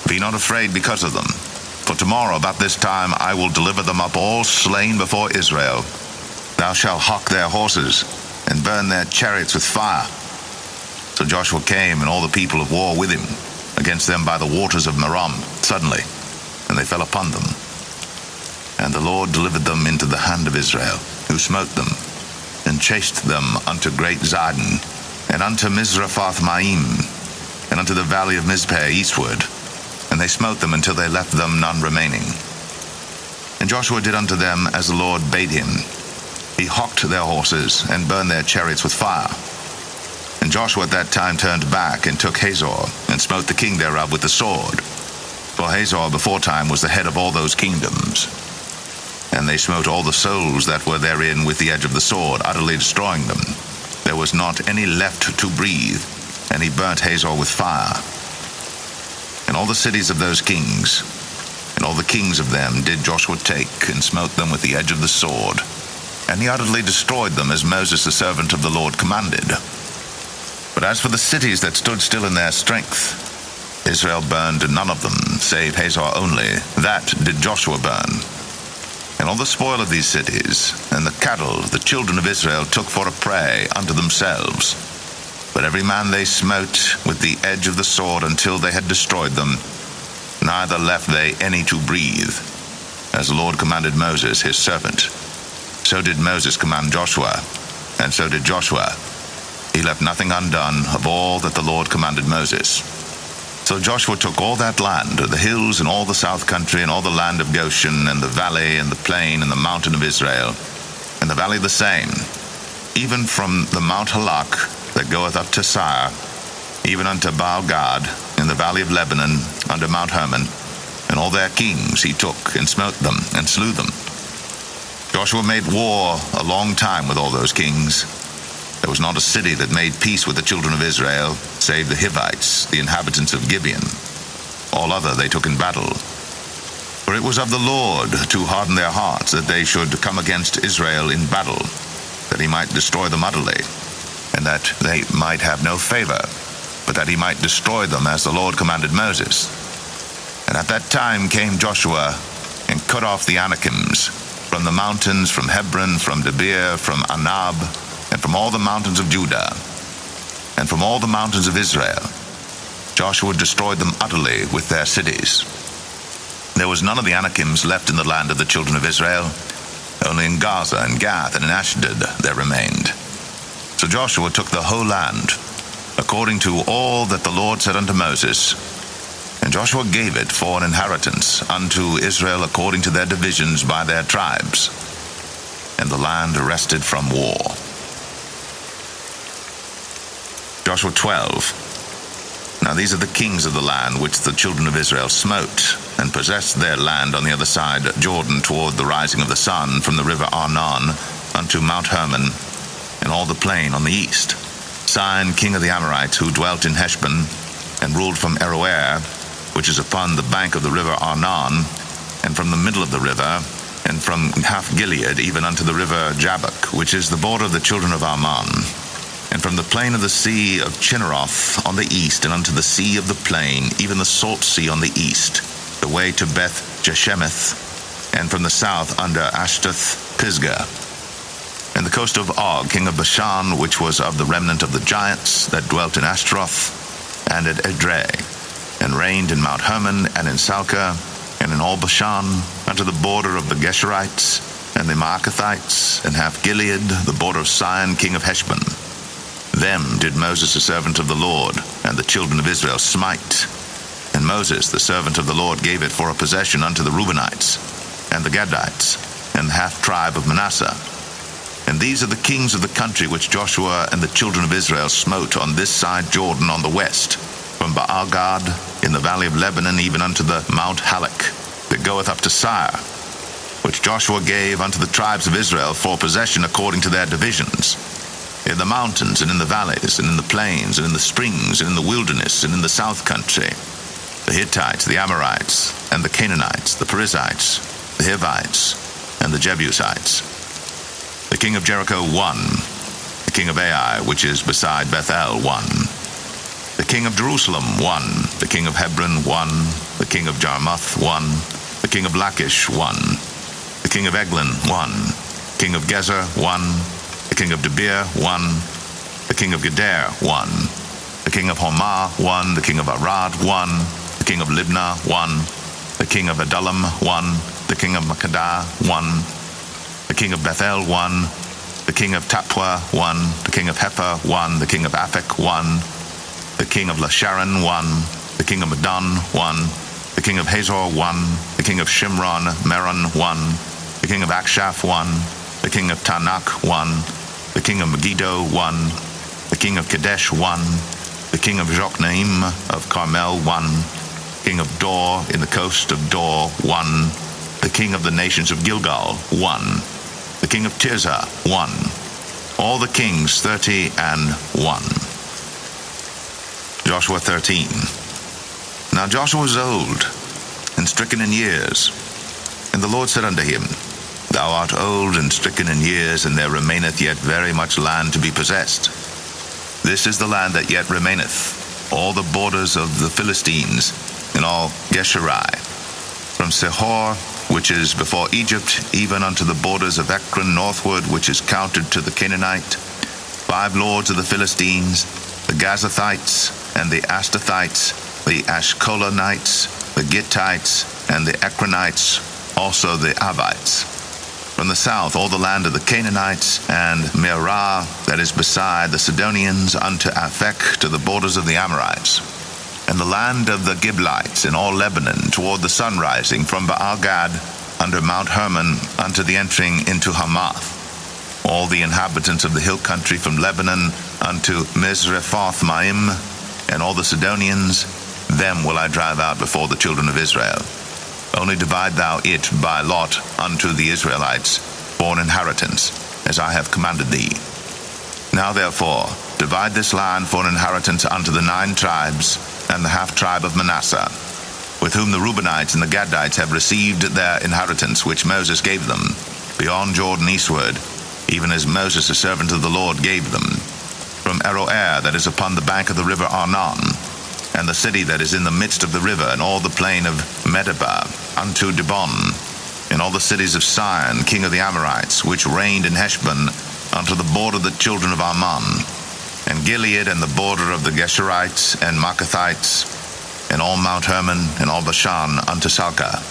Be not afraid because of them, for tomorrow about this time I will deliver them up all slain before Israel. Thou shalt hock their horses, and burn their chariots with fire. So Joshua came, and all the people of war with him, against them by the waters of Merom, suddenly, and they fell upon them. And the Lord delivered them into the hand of Israel, who smote them, and chased them unto great Zidon, and unto Mizraphoth-maim, and unto the valley of Mizpeh eastward, and they smote them until they left them none remaining. And Joshua did unto them as the Lord bade him. He hocked their horses, and burned their chariots with fire. And Joshua at that time turned back, and took Hazor, and smote the king thereof with the sword. For Hazor beforetime was the head of all those kingdoms. And they smote all the souls that were therein with the edge of the sword, utterly destroying them. There was not any left to breathe, and he burnt Hazor with fire. And all the cities of those kings, and all the kings of them did Joshua take, and smote them with the edge of the sword. And he utterly destroyed them, as Moses the servant of the Lord commanded. But as for the cities that stood still in their strength, Israel burned none of them, save Hazor only. That did Joshua burn. And all the spoil of these cities, and the cattle, the children of Israel took for a prey unto themselves. But every man they smote with the edge of the sword until they had destroyed them, neither left they any to breathe, as the Lord commanded Moses his servant. So did Moses command Joshua, and so did Joshua. He left nothing undone of all that the Lord commanded Moses. So Joshua took all that land, the hills and all the south country, and all the land of Goshen, and the valley, and the plain, and the mountain of Israel, and the valley the same, even from the Mount Halak that goeth up to Sire, even unto Baal-Gad, in the valley of Lebanon, under Mount Hermon, and all their kings he took, and smote them, and slew them. Joshua made war a long time with all those kings. There was not a city that made peace with the children of Israel, save the Hivites, the inhabitants of Gibeon. All other they took in battle. For it was of the Lord to harden their hearts, that they should come against Israel in battle, that he might destroy them utterly. and that they might have no favor, but that he might destroy them as the Lord commanded Moses. And at that time came Joshua and cut off the Anakims from the mountains, from Hebron, from Debir, from Anab, and from all the mountains of Judah, and from all the mountains of Israel. Joshua destroyed them utterly with their cities. There was none of the Anakims left in the land of the children of Israel. Only in Gaza and Gath and in Ashdod there remained. So Joshua took the whole land, according to all that the Lord said unto Moses. And Joshua gave it for an inheritance unto Israel according to their divisions by their tribes. And the land rested from war. Joshua 12. Now these are the kings of the land which the children of Israel smote, and possessed their land on the other side Jordan toward the rising of the sun, from the river Arnon unto Mount Hermon, and all the plain on the east. Sihon, king of the Amorites, who dwelt in Heshbon, and ruled from Aroer, which is upon the bank of the river Arnon, and from the middle of the river, and from half Gilead even unto the river Jabbok, which is the border of the children of Ammon, and from the plain of the sea of Chinneroth on the east, and unto the sea of the plain, even the salt sea on the east, the way to Beth Jeshemeth, and from the south under Ashtath Pisgah, and the coast of Og, king of Bashan, which was of the remnant of the giants that dwelt in Ashtaroth, and at Edrei, and reigned in Mount Hermon, and in Salcah, and in all Bashan, unto the border of the Geshurites, and the Maacathites, and half Gilead, the border of Sihon, king of Heshbon. Them did Moses the servant of the Lord, and the children of Israel smite. And Moses the servant of the Lord gave it for a possession unto the Reubenites, and the Gadites, and the half tribe of Manasseh. And these are the kings of the country which Joshua and the children of Israel smote on this side Jordan on the west, from Baal-gad in the valley of Lebanon even unto the Mount Halak, that goeth up to Sire, which Joshua gave unto the tribes of Israel for possession according to their divisions, in the mountains and in the valleys and in the plains and in the springs and in the wilderness and in the south country, the Hittites, the Amorites, and the Canaanites, the Perizzites, the Hivites, and the Jebusites. The king of Jericho won, the king of Ai, which is beside Bethel, won. The king of Jerusalem won, the king of Hebron won, the king of Jarmuth won, the king of Lachish won, the king of Eglon won, king of Gezer won, the king of Debir won, the king of Geder won, the king of Hormah won, the king of Arad won, the king of Libnah won, the king of Adullam won, the king of Makkedah won, the king of Bethel won, the king of Tappuah won, the king of Hepher won, the king of Aphek won, the king of Lasharon won, the king of Madon won, the king of Hazor won, the king of Shimron Meron won, the king of Akshaph won, the king of Tanakh won, the king of Megiddo won, the king of Kadesh won, the king of Jokneam of Carmel won, king of Dor in the coast of Dor won, the king of the nations of Gilgal won, the king of Tirzah won, all the kings 30-1. Joshua 13. Now Joshua was old, and stricken in years, and the Lord said unto him, Thou art old and stricken in years, and there remaineth yet very much land to be possessed. This is the land that yet remaineth, all the borders of the Philistines, and all Geshuri, from Sihor, which is before Egypt, even unto the borders of Ekron northward, which is counted to the Canaanite, 5 lords of the Philistines, the Gazathites, and the Ashtothites, the Ashkolonites, the Gittites, and the Ekronites, also the Avites. From the south, all the land of the Canaanites, and Mearah, that is beside the Sidonians, unto Aphek, to the borders of the Amorites. And the land of the Giblites, in all Lebanon, toward the sun rising, from Baal-gad, under Mount Hermon, unto the entering into Hamath. All the inhabitants of the hill country from Lebanon unto Misrephoth-maim, and all the Sidonians, them will I drive out before the children of Israel. Only divide thou it by lot unto the Israelites for an inheritance, as I have commanded thee. Now therefore, divide this land for an inheritance unto the 9 tribes, and the half tribe of Manasseh, with whom the Reubenites and the Gadites have received their inheritance, which Moses gave them, beyond Jordan eastward, even as Moses the servant of the Lord gave them. From Aroer that is upon the bank of the river Arnon, and the city that is in the midst of the river, and all the plain of Medeba, unto Dibon, and all the cities of Sihon, king of the Amorites, which reigned in Heshbon, unto the border of the children of Ammon, and Gilead, and the border of the Geshurites and Maacathites, and all Mount Hermon, and all Bashan, unto Salcah,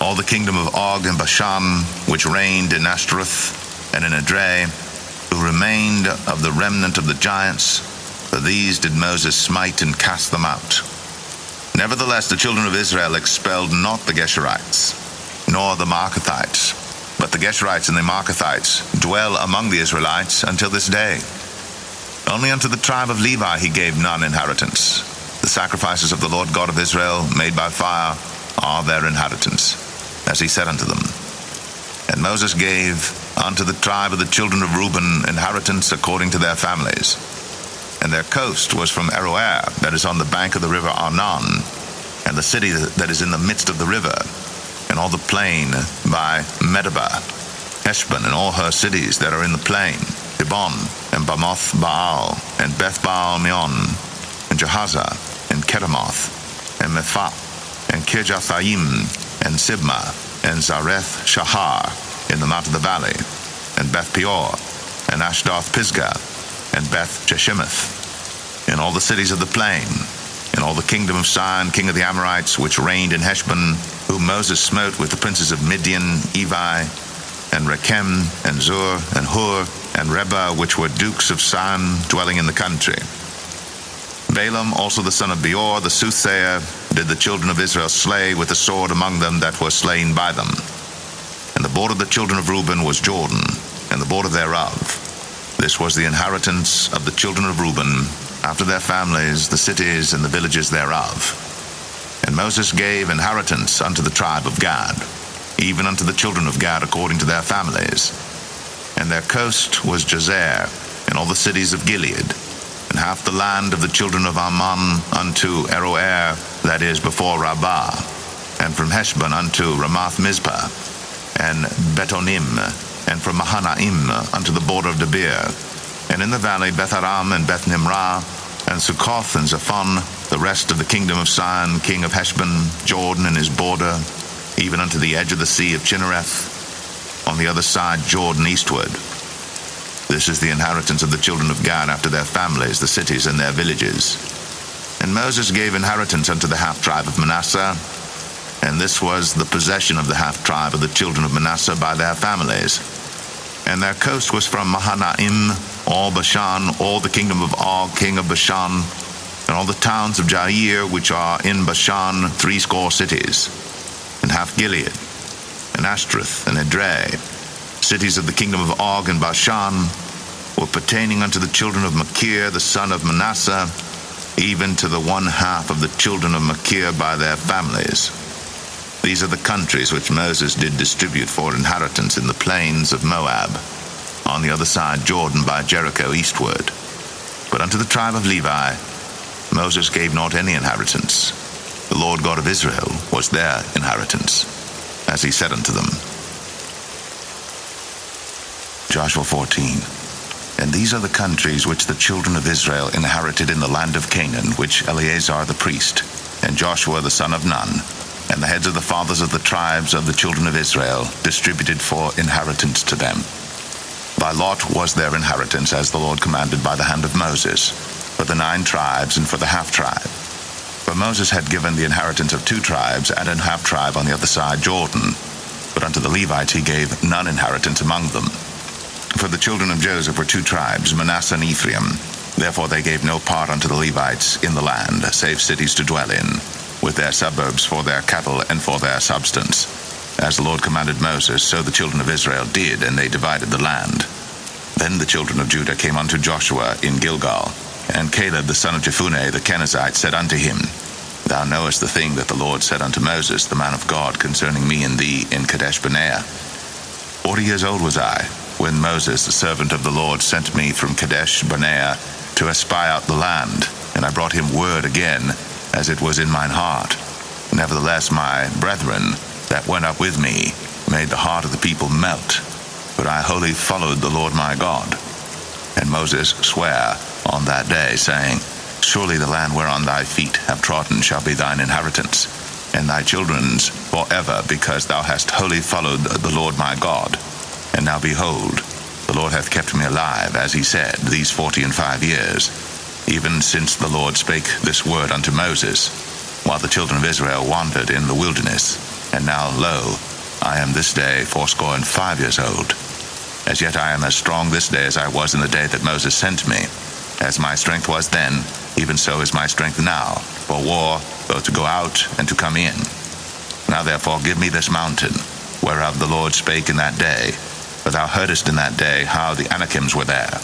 all the kingdom of Og and Bashan, which reigned in Ashtaroth and in Edrei, who remained of the remnant of the giants, for these did Moses smite and cast them out. Nevertheless, the children of Israel expelled not the Geshurites, nor the Maacathites, but the Geshurites and the Maacathites dwell among the Israelites until this day. Only unto the tribe of Levi he gave none inheritance. The sacrifices of the Lord God of Israel, made by fire, are their inheritance, as he said unto them. And Moses gave unto the tribe of the children of Reuben inheritance according to their families. And their coast was from Aroer, that is on the bank of the river Arnon, and the city that is in the midst of the river, and all the plain by Medeba, Heshbon, and all her cities that are in the plain, Dibon, and Bamoth Baal, and Beth Baal Meon, and Jahaza, and Kedemoth, and Mephah, and Kirjathaim, and Sibmah, and Zareth Shahar, in the mount of the valley, and Beth Peor, and Ashdoth Pisgah, and Beth Jeshimoth, and all the cities of the plain, and all the kingdom of Sihon, king of the Amorites, which reigned in Heshbon, whom Moses smote with the princes of Midian, Evi, and Rechem, and Zur, and Hur, and Reba, which were dukes of Sihon, dwelling in the country. Balaam also the son of Beor, the soothsayer, did the children of Israel slay with the sword among them that were slain by them. And the border of the children of Reuben was Jordan, and the border thereof. This was the inheritance of the children of Reuben, after their families, the cities and the villages thereof. And Moses gave inheritance unto the tribe of Gad, even unto the children of Gad according to their families. And their coast was Jazer, and all the cities of Gilead, and half the land of the children of Ammon unto Aroer, that is before Rabbah, and from Heshbon unto Ramath Mizpah, and Betonim, and from Mahanaim unto the border of Debir, and in the valley Beth-Aram and Beth-Nimrah, and Succoth and Zaphon, the rest of the kingdom of Sihon, king of Heshbon, Jordan and his border, even unto the edge of the sea of Chinnereth, on the other side Jordan eastward. This is the inheritance of the children of Gad after their families, the cities and their villages. And Moses gave inheritance unto the half-tribe of Manasseh, and this was the possession of the half-tribe of the children of Manasseh by their families. And their coast was from Mahanaim, all Bashan, all the kingdom of Og, king of Bashan, and all the towns of Jair, which are in Bashan, 80 cities, and half Gilead, and Ashtaroth, and Edrei, cities of the kingdom of Og and Bashan, were pertaining unto the children of Machir, the son of Manasseh, even to the 1/2 of the children of Machir by their families. These are the countries which Moses did distribute for inheritance in the plains of Moab, on the other side Jordan by Jericho eastward. But unto the tribe of Levi Moses gave not any inheritance. The Lord God of Israel was their inheritance, as he said unto them. Joshua 14. And these are the countries which the children of Israel inherited in the land of Canaan, which Eleazar the priest, and Joshua the son of Nun, and the heads of the fathers of the tribes of the children of Israel distributed for inheritance to them. By lot was their inheritance, as the Lord commanded by the hand of Moses, for the 9 tribes and for the half-tribe. For Moses had given the inheritance of 2 tribes and an half-tribe on the other side Jordan, but unto the Levites he gave none inheritance among them. For the children of Joseph were 2 tribes, Manasseh and Ephraim. Therefore they gave no part unto the Levites in the land, save cities to dwell in, with their suburbs for their cattle and for their substance. As the Lord commanded Moses, so the children of Israel did, and they divided the land. Then the children of Judah came unto Joshua in Gilgal, and Caleb the son of Jephunneh the Kenizzite said unto him, Thou knowest the thing that the Lord said unto Moses, the man of God, concerning me and thee in Kadesh Barnea. 40 years old was I, when Moses, the servant of the Lord, sent me from Kadesh Barnea to espy out the land, and I brought him word again, as it was in mine heart. Nevertheless, my brethren that went up with me made the heart of the people melt, but I wholly followed the Lord my God. And Moses sware on that day, saying, Surely the land whereon thy feet have trodden shall be thine inheritance, and thy children's forever, because thou hast wholly followed the Lord my God. And now behold, the Lord hath kept me alive, as he said, these 45 years, even since the Lord spake this word unto Moses, while the children of Israel wandered in the wilderness. And now, lo, I am this day 85 years old. As yet I am as strong this day as I was in the day that Moses sent me. As my strength was then, even so is my strength now, for war, both to go out and to come in. Now therefore give me this mountain, whereof the Lord spake in that day. For thou heardest in that day how the Anakims were there,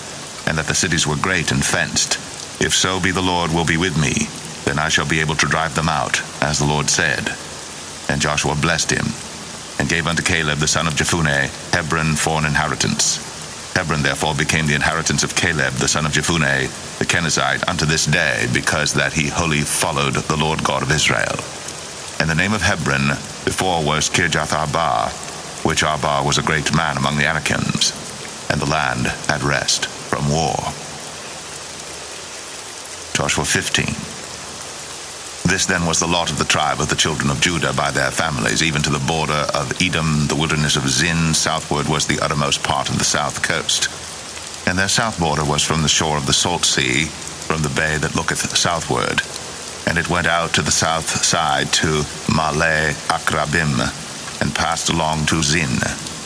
and that the cities were great and fenced. If so be the Lord will be with me, then I shall be able to drive them out, as the Lord said. And Joshua blessed him, and gave unto Caleb the son of Jephunneh Hebron for an inheritance. Hebron therefore became the inheritance of Caleb the son of Jephunneh the Kenizzite unto this day, because that he wholly followed the Lord God of Israel. And the name of Hebron before was Kirjath-Arba, which Arba was a great man among the Anakims, and the land had rest from war. Joshua 15. This then was the lot of the tribe of the children of Judah by their families, even to the border of Edom, the wilderness of Zin. Southward was the uttermost part of the south coast. And their south border was from the shore of the salt sea, from the bay that looketh southward. And it went out to the south side to Male Akrabim, and passed along to Zin,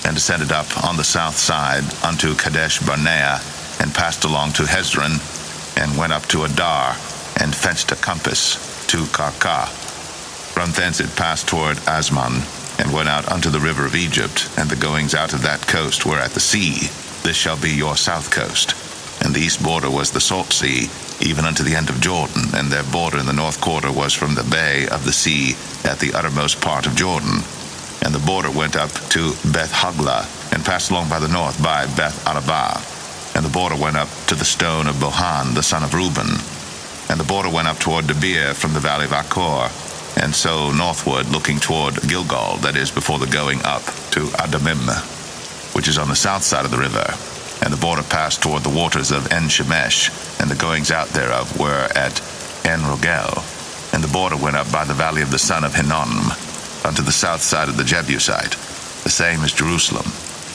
and descended up on the south side unto Kadesh Barnea, and passed along to Hezron, and went up to Adar, and fenced a compass to Karka. From thence it passed toward Asmon, and went out unto the river of Egypt, and the goings out of that coast were at the sea. This shall be your south coast. And the east border was the salt sea, even unto the end of Jordan, and their border in the north quarter was from the bay of the sea at the uttermost part of Jordan. And the border went up to Beth-Hagla, and passed along by the north by Beth-Arabah. And the border went up to the stone of Bohan, the son of Reuben. And the border went up toward Debir from the valley of Achor, and so northward, looking toward Gilgal, that is, before the going up to Adamim, which is on the south side of the river. And the border passed toward the waters of En-Shemesh, and the goings out thereof were at En-Rogel. And the border went up by the valley of the son of Hinnom, unto the south side of the Jebusite, the same as Jerusalem.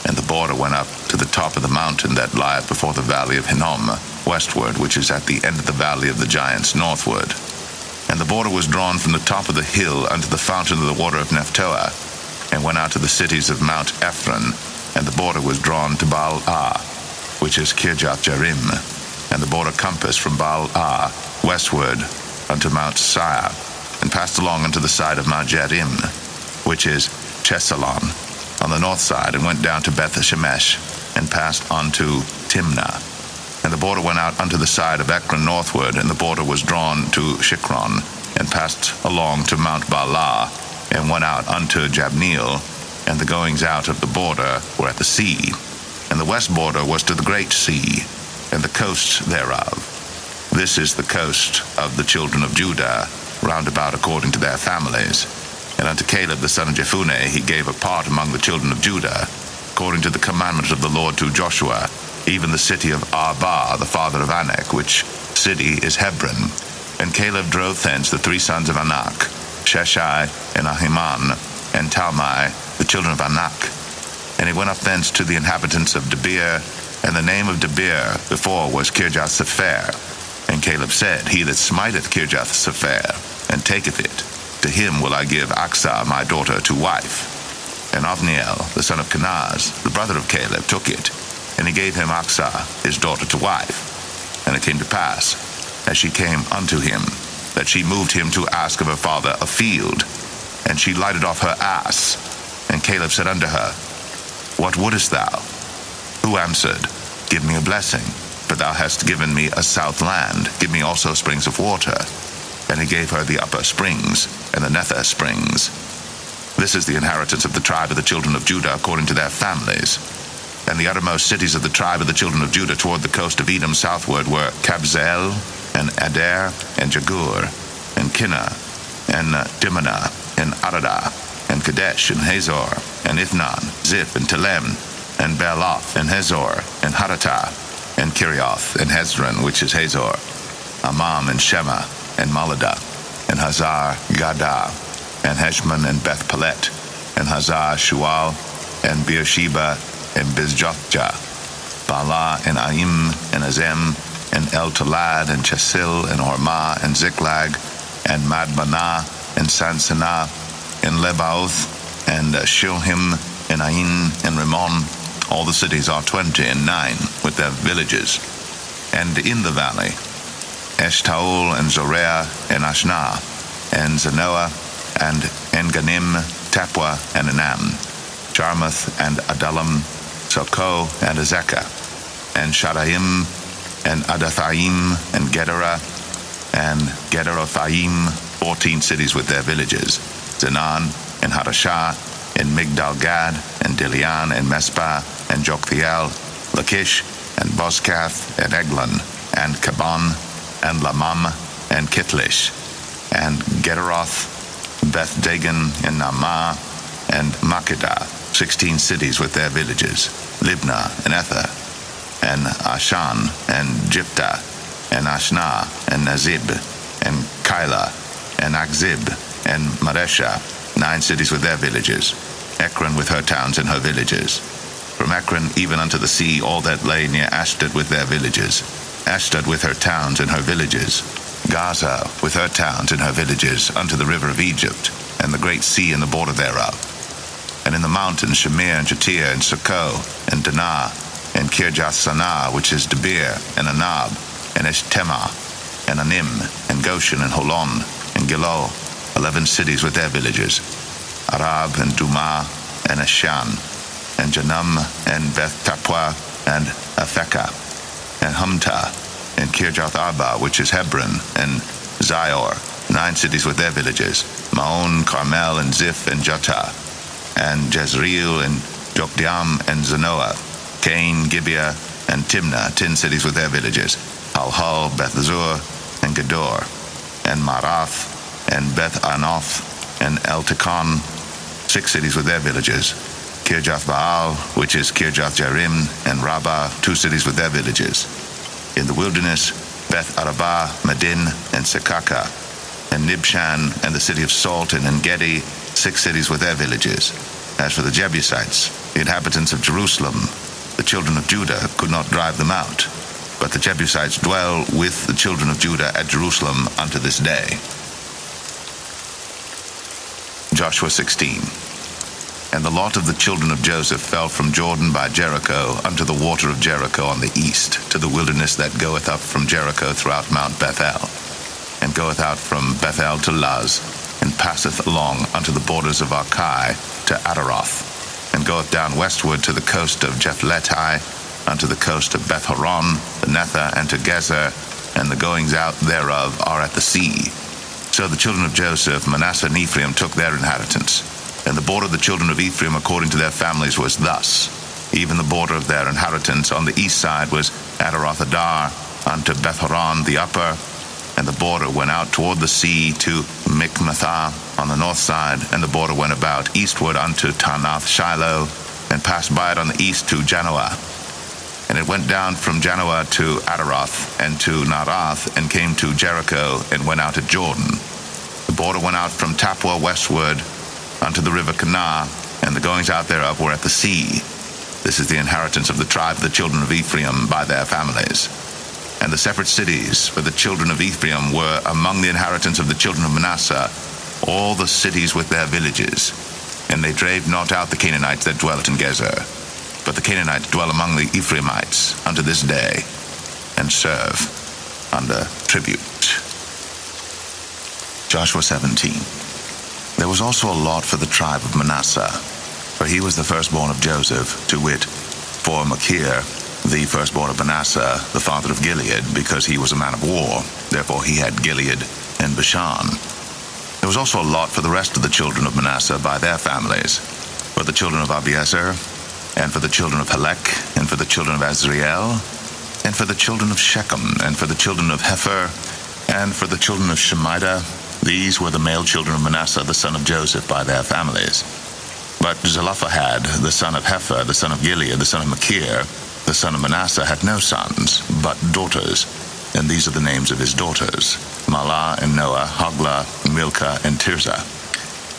And the border went up to the top of the mountain that lieth before the valley of Hinnom, westward, which is at the end of the valley of the giants northward. And the border was drawn from the top of the hill unto the fountain of the water of Nephtoah, and went out to the cities of Mount Ephron. And the border was drawn to Baal-Ah, which is Kirjath-Jearim. And the border compassed from Baal-Ah westward unto Mount Seir, and passed along unto the side of Mount Jearim, which is Chesalon, on the north side, and went down to Beth-Shemesh, and passed on to Timnah. And the border went out unto the side of Ekron northward, and the border was drawn to Shikron, and passed along to Mount Baalah, and went out unto Jabneel, and the goings out of the border were at the sea. And the west border was to the great sea, and the coasts thereof. This is the coast of the children of Judah, round about according to their families. And unto Caleb the son of Jephunneh he gave a part among the children of Judah, according to the commandment of the Lord to Joshua, even the city of Arba, the father of Anak, which city is Hebron. And Caleb drove thence the 3 sons of Anak, Sheshai, and Ahiman, and Talmai, the children of Anak. And he went up thence to the inhabitants of Debir, and the name of Debir before was Kirjath-Sepher. And Caleb said, He that smiteth Kirjath-Sepher, and taketh it, to him will I give Aksah my daughter to wife. And Othniel, the son of Kenaz, the brother of Caleb, took it, and he gave him Aksah his daughter to wife. And it came to pass, as she came unto him, that she moved him to ask of her father a field. And she lighted off her ass. And Caleb said unto her, What wouldest thou? Who answered, Give me a blessing, for thou hast given me a south land. Give me also springs of water. And he gave her the upper springs, and the nether springs. This is the inheritance of the tribe of the children of Judah according to their families. And the uttermost cities of the tribe of the children of Judah toward the coast of Edom southward were Kabzeel, and Adair, and Jagur, and Kinnah, and Dimnah, and Aradah, and Kadesh, and Hazor, and Ithnan, Ziph, and Telem, and Bealoth, and Hazor, and Haratah, and Kirioth, and Hezron, which is Hazor, Amam, and Shema, and Maladah, and Hazar Gadah, and Heshman, and Beth Pelet, and Hazar Shual, and Beersheba, and Bizjothjah, Baalah, and Aim, and Azem, and El Talad, and Chesil, and Hormah, and Ziklag, and Madmanah, and Sansanah, and Lebaoth, and Shilhim, and Ain, and Rimmon. All the cities are 29, with their villages. And in the valley, Eshtaol, and Zoreah, and Ashnah, and Zanoah, and Enganim, Tapua, and Anam, Jarmuth, and Adullam, Sokoh, and Azekah, and Shadaim, and Adathaim, and Gedera, and Gederothaim, 14 cities with their villages, Zenan, and Hadashah, and Migdal-Gad, and Dilian, and Mespah, and Joktheel, Lachish, and Bozkath, and Eglon, and Kaban, and Lamam, and Kitlish, and Gederoth, Beth-Dagon, and Naamah, and Makkedah, 16 cities with their villages, Libnah, and Ether, and Ashan, and Jiptah, and Ashnah, and Nazib, and Keilah, and Akzib, and Maresha, 9 cities with their villages, Ekron with her towns and her villages. From Ekron even unto the sea, all that lay near Ashdod with their villages, Ashdod with her towns and her villages, Gaza with her towns and her villages, unto the river of Egypt, and the great sea and the border thereof. And in the mountains Shamir, and Jatir, and Succoth, and Danah, and Kirjath-Sanah, which is Debir, and Anab, and Eshtema, and Anim, and Goshen, and Holon, and Gilo, 11 cities with their villages, Arab, and Dumah, and Eshan, and Janam, and Beth-Tapua, and Aphekah, and Humta, and Kirjath-Arba, which is Hebron, and Zior, 9 cities with their villages, Maon, Carmel, and Ziph, and Juttah, and Jezreel, and Jokdeam, and Zanoah, Cain, Gibeah, and Timnah, 10 cities with their villages, Halhul, Beth-Zur, and Gedor, and Marath, and Beth-Anoth, and Eltekon, 6 cities with their villages, Kirjath-Baal, which is Kirjath-Jearim, and Rabbah, 2 cities with their villages. In the wilderness, Beth-Arabah, Medin, and Sekaka, and Nibshan, and the city of Salt, and En-Gedi, 6 cities with their villages. As for the Jebusites, the inhabitants of Jerusalem, the children of Judah could not drive them out, but the Jebusites dwell with the children of Judah at Jerusalem unto this day. Joshua 16. And the lot of the children of Joseph fell from Jordan by Jericho unto the water of Jericho on the east, to the wilderness that goeth up from Jericho throughout Mount Bethel, and goeth out from Bethel to Luz, and passeth along unto the borders of Archai to Adaroth, and goeth down westward to the coast of Jephletai, unto the coast of Beth-horon, the Nether, and to Gezer, and the goings out thereof are at the sea. So the children of Joseph, Manasseh, and Ephraim took their inheritance. And the border of the children of Ephraim according to their families was thus. Even the border of their inheritance on the east side was Adaroth-Adar unto Beth-horon the upper, and the border went out toward the sea to Mikmathah on the north side, and the border went about eastward unto Taanath-Shiloh, and passed by it on the east to Janoah. And it went down from Janoah to Adaroth, and to Naarath, and came to Jericho, and went out at Jordan. The border went out from Tapua westward unto the river Kanah, and the goings out thereof were at the sea. This is the inheritance of the tribe of the children of Ephraim by their families. And the separate cities for the children of Ephraim were among the inheritance of the children of Manasseh, all the cities with their villages. And they drave not out the Canaanites that dwelt in Gezer, but the Canaanites dwell among the Ephraimites unto this day, and serve under tribute. Joshua 17. There was also a lot for the tribe of Manasseh, for he was the firstborn of Joseph, to wit, for Machir, the firstborn of Manasseh, the father of Gilead, because he was a man of war. Therefore he had Gilead and Bashan. There was also a lot for the rest of the children of Manasseh by their families, for the children of Abiezer, and for the children of Helek, and for the children of Azriel, and for the children of Shechem, and for the children of Hepher, and for the children of Shemida. These were the male children of Manasseh, the son of Joseph, by their families. But Zelophehad, the son of Hepher, the son of Gilead, the son of Machir, the son of Manasseh, had no sons, but daughters. And these are the names of his daughters: Mahlah and Noah, Hoglah, Milcah, and Tirzah.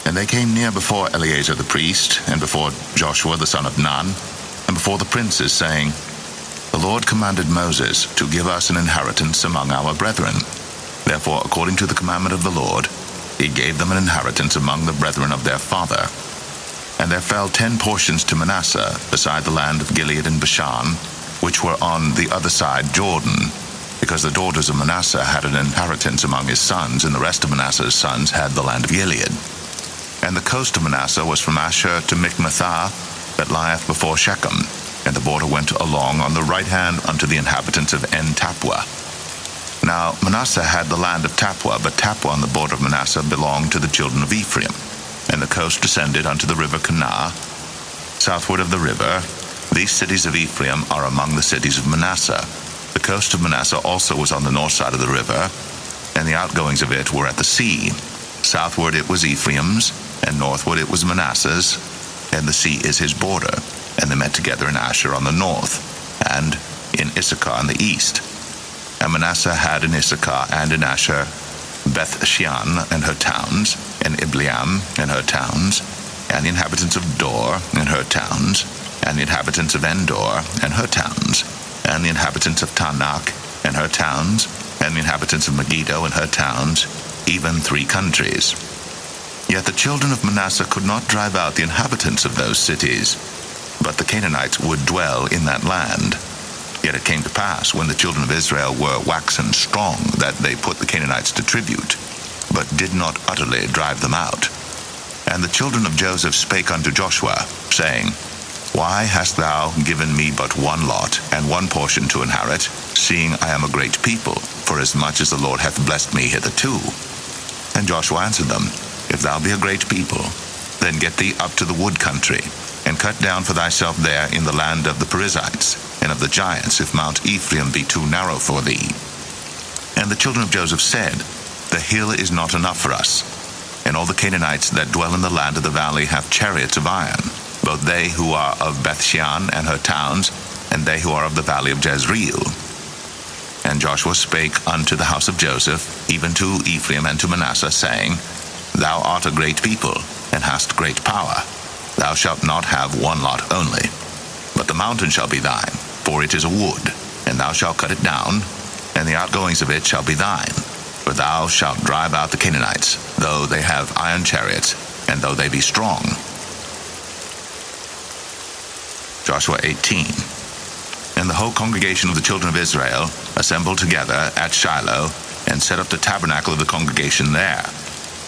And they came near before Eleazar the priest, and before Joshua the son of Nun, and before the princes, saying, The Lord commanded Moses to give us an inheritance among our brethren. Therefore, according to the commandment of the Lord, he gave them an inheritance among the brethren of their father. And there fell 10 portions to Manasseh, beside the land of Gilead and Bashan, which were on the other side Jordan, because the daughters of Manasseh had an inheritance among his sons, and the rest of Manasseh's sons had the land of Gilead. And the coast of Manasseh was from Asher to Michmethah, that lieth before Shechem, and the border went along on the right hand unto the inhabitants of En-Tappuah. Now Manasseh had the land of Tappuah, but Tappuah on the border of Manasseh belonged to the children of Ephraim. And the coast descended unto the river Kanah, southward of the river. These cities of Ephraim are among the cities of Manasseh. The coast of Manasseh also was on the north side of the river, and the outgoings of it were at the sea. Southward it was Ephraim's, and northward it was Manasseh's, and the sea is his border. And they met together in Asher on the north, and in Issachar on the east. And Manasseh had in Issachar and in Asher Beth-shean and her towns, and Ibleam and her towns, and the inhabitants of Dor and her towns, and the inhabitants of Endor and her towns, and the inhabitants of Tanakh and her towns, and the inhabitants of Megiddo and her towns, even 3 countries. Yet the children of Manasseh could not drive out the inhabitants of those cities, but the Canaanites would dwell in that land. Yet it came to pass, when the children of Israel were waxen strong, that they put the Canaanites to tribute, but did not utterly drive them out. And the children of Joseph spake unto Joshua, saying, Why hast thou given me but one lot, and one portion to inherit, seeing I am a great people, forasmuch as the Lord hath blessed me hitherto? And Joshua answered them, If thou be a great people, then get thee up to the wood country, and cut down for thyself there in the land of the Perizzites, and of the giants, if Mount Ephraim be too narrow for thee. And the children of Joseph said, The hill is not enough for us, and all the Canaanites that dwell in the land of the valley have chariots of iron, both they who are of Beth-shean and her towns, and they who are of the valley of Jezreel. And Joshua spake unto the house of Joseph, even to Ephraim and to Manasseh, saying, Thou art a great people, and hast great power. Thou shalt not have one lot only, but the mountain shall be thine, for it is a wood, and thou shalt cut it down, and the outgoings of it shall be thine. For thou shalt drive out the Canaanites, though they have iron chariots, and though they be strong. Joshua 18. And the whole congregation of the children of Israel assembled together at Shiloh, and set up the tabernacle of the congregation there.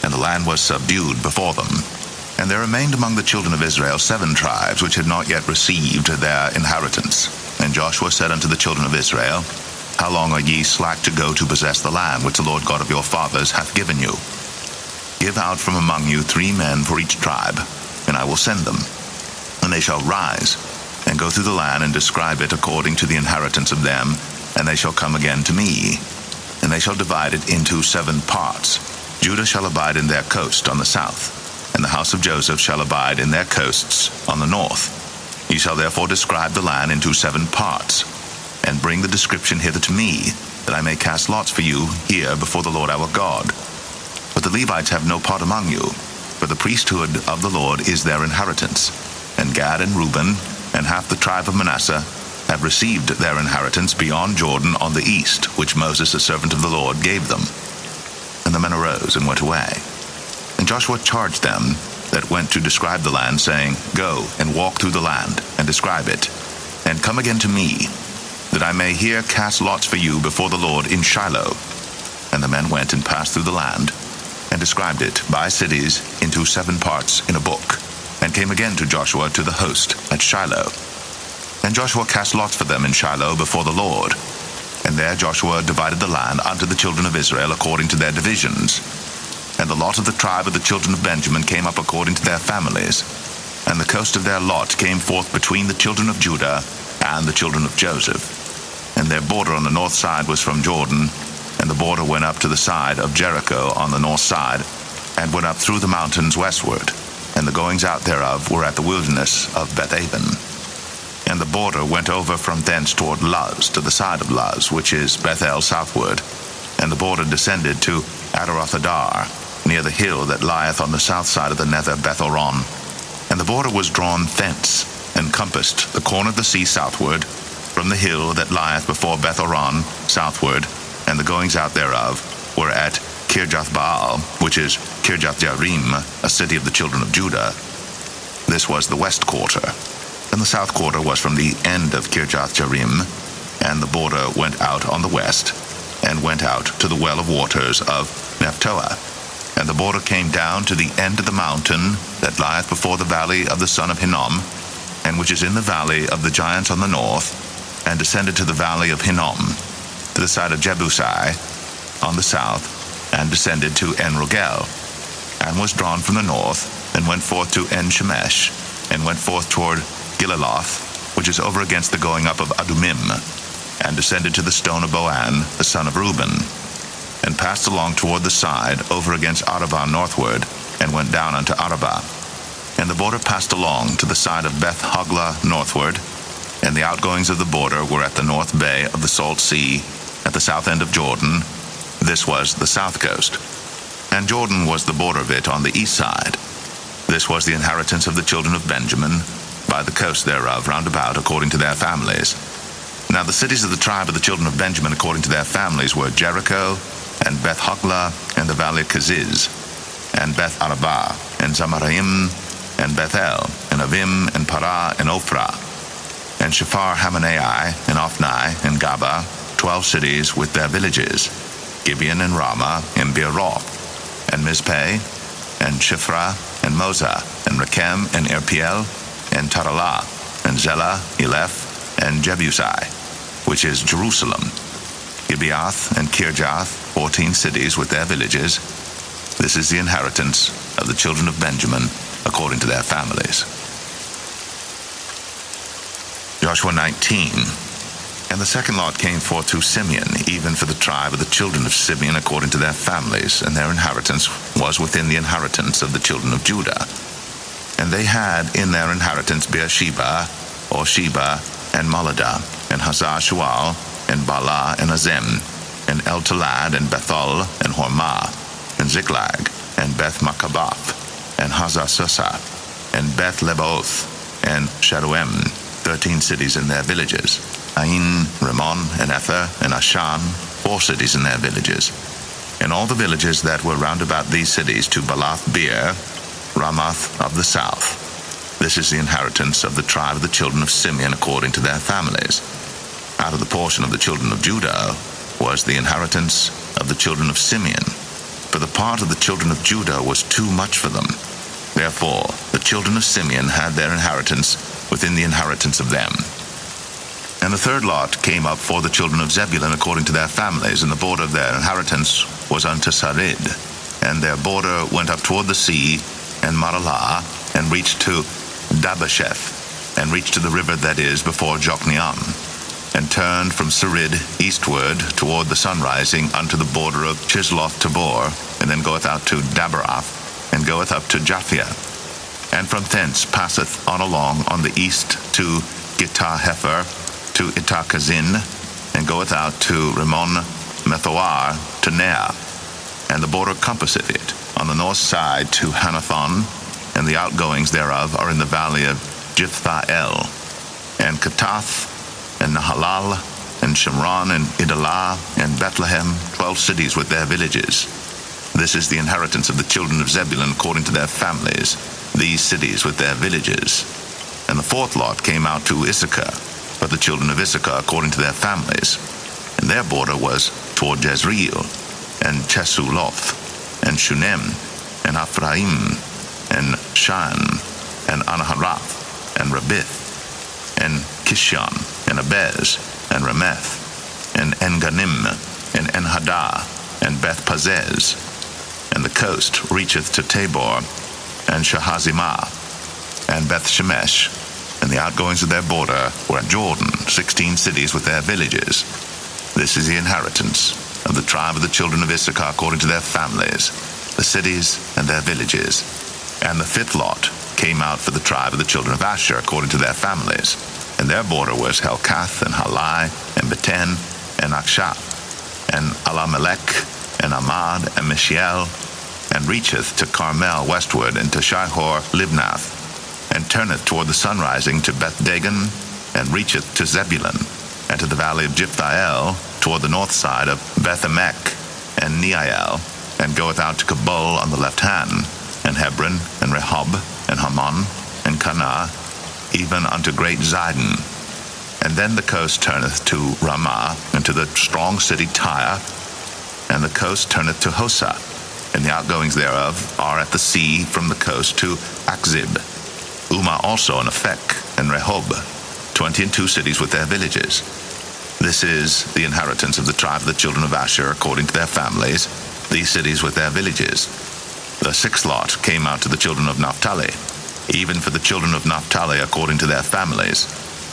And the land was subdued before them. And there remained among the children of Israel 7 tribes, which had not yet received their inheritance. And Joshua said unto the children of Israel, How long are ye slack to go to possess the land which the Lord God of your fathers hath given you? Give out from among you 3 men for each tribe, and I will send them. And they shall rise, and go through the land, and describe it according to the inheritance of them, and they shall come again to me. And they shall divide it into 7 parts. Judah shall abide in their coast on the south, and the house of Joseph shall abide in their coasts on the north. Ye shall therefore describe the land into 7 parts, and bring the description hither to me, that I may cast lots for you here before the Lord our God. But the Levites have no part among you, for the priesthood of the Lord is their inheritance. And Gad and Reuben, and half the tribe of Manasseh, have received their inheritance beyond Jordan on the east, which Moses the servant of the Lord gave them. And the men arose and went away. And Joshua charged them that went to describe the land, saying, Go and walk through the land, and describe it, and come again to me, that I may here cast lots for you before the Lord in Shiloh. And the men went and passed through the land, and described it by cities into 7 parts in a book, and came again to Joshua to the host at Shiloh. And Joshua cast lots for them in Shiloh before the Lord. And there Joshua divided the land unto the children of Israel according to their divisions. And the lot of the tribe of the children of Benjamin came up according to their families. And the coast of their lot came forth between the children of Judah and the children of Joseph. And their border on the north side was from Jordan, and the border went up to the side of Jericho on the north side, and went up through the mountains westward. And the goings out thereof were at the wilderness of Bethaven. And the border went over from thence toward Luz, to the side of Luz, which is Bethel southward. And the border descended to Adarothadar, near the hill that lieth on the south side of the nether Bethoron. And the border was drawn thence, and compassed the corner of the sea southward, from the hill that lieth before Bethoron southward, and the goings out thereof were at Kirjath-Baal, which is Kirjath-Jearim, a city of the children of Judah. This was the west quarter. And the south quarter was from the end of Kirjath-Jearim, and the border went out on the west, and went out to the well of waters of Nephtoah. And the border came down to the end of the mountain that lieth before the valley of the son of Hinnom, and which is in the valley of the giants on the north, and descended to the valley of Hinnom, to the side of Jebusai on the south, and descended to En-Rogel, and was drawn from the north, and went forth to En-Shemesh, and went forth toward Gilaloth, which is over against the going up of Adumim, and descended to the stone of Boan, the son of Reuben, and passed along toward the side over against Arabah northward, and went down unto Arabah. And the border passed along to the side of Beth-Hoglah northward, and the outgoings of the border were at the north bay of the Salt Sea, at the south end of Jordan. This was the south coast. And Jordan was the border of it on the east side. This was the inheritance of the children of Benjamin, by the coast thereof round about, according to their families. Now the cities of the tribe of the children of Benjamin, according to their families, were Jericho, and Beth-Hoglah, and the valley of Keziz, and Beth-Arabah, and Zamaraim, and Bethel, and Avim, and Parah, and Ophrah, and Shephar-Hamanai, and Ophni, and Gaba, 12 cities with their villages, Gibeon, and Ramah, and Beeroth, and Mizpeh, and Shiphrah, and Moza, and Rechem, and Irpiel, and Taralah, and Zelah, Eleph, and Jebusai, which is Jerusalem, Gibeath, and Kirjath, 14 cities with their villages. This is the inheritance of the children of Benjamin, according to their families. Joshua 19. And the second lot came forth to Simeon, even for the tribe of the children of Simeon, according to their families, and their inheritance was within the inheritance of the children of Judah. And they had in their inheritance Beersheba, or Sheba, and Moladah, and Hazar-Shual, and Bala, and Azem, and El-Talad, and Bethul, and Hormah, and Ziklag, and Beth-Makabath, and Hazar-Susa, and Beth-Lebaoth, and Sharuem, 13 cities in their villages, Ain, Rimmon, and Ether, and Ashan, 4 cities in their villages, and all the villages that were round about these cities to Balath-Beer, Ramoth of the south. This is the inheritance of the tribe of the children of Simeon, according to their families. Out of the portion of the children of Judah was the inheritance of the children of Simeon, for the part of the children of Judah was too much for them. Therefore the children of Simeon had their inheritance within the inheritance of them. And the third lot came up for the children of Zebulun, according to their families, and the border of their inheritance was unto Sarid, and their border went up toward the sea, and Maralah, and reached to Dabasheth, and reached to the river that is before Jokneam, and turned from Sarid eastward toward the sunrising unto the border of Chisloth-Tabor, and then goeth out to Daberath, and goeth up to Japhia, and from thence passeth on along on the east to Gittah-Hefer, to Ittah-Kazin, and goeth out to Rimmon-Methoar, to Neah, and the border compasseth it on the north side to Hanathon, and the outgoings thereof are in the valley of Jiphthael, and Katath, and Nahalal, and Shimron, and Idalah, and Bethlehem, 12 cities with their villages. This is the inheritance of the children of Zebulun, according to their families, these cities with their villages. And the fourth lot came out to Issachar, for the children of Issachar, according to their families, and their border was toward Jezreel, and Chesuloth, and Shunem, and Ephraim, and Shan, and Anaharath, and Rabith, and Kishon, and Abez, and Rameth, and Enganim, and Enhadah, and Beth-Pazez, and the coast reacheth to Tabor, and Shahazimah, and Beth-Shemesh, and the outgoings of their border were at Jordan, 16 cities with their villages. This is the inheritance of the tribe of the children of Issachar, according to their families, the cities and their villages. And the fifth lot came out for the tribe of the children of Asher, according to their families. And their border was Helkath, and Halai, and Beten, and Akshah, and Alamelech, and Amad, and Mishiel, and reacheth to Carmel westward, and to Shihor Libnath, and turneth toward the sunrising to Beth-dagon, and reacheth to Zebulun, and to the valley of Jiphthahel, toward the north side of Beth-emek, and Neiel, and goeth out to Kabul on the left hand, and Hebron, and Rehob, and Hammon, and Cana, even unto great Zidon. And then the coast turneth to Ramah, and to the strong city Tyre, and the coast turneth to Hosa, and the outgoings thereof are at the sea from the coast to Akzib. Umah also and Aphek, and Rehob, 22 cities with their villages. This is the inheritance of the tribe of the children of Asher according to their families, these cities with their villages. The sixth lot came out to the children of Naphtali, even for the children of Naphtali according to their families.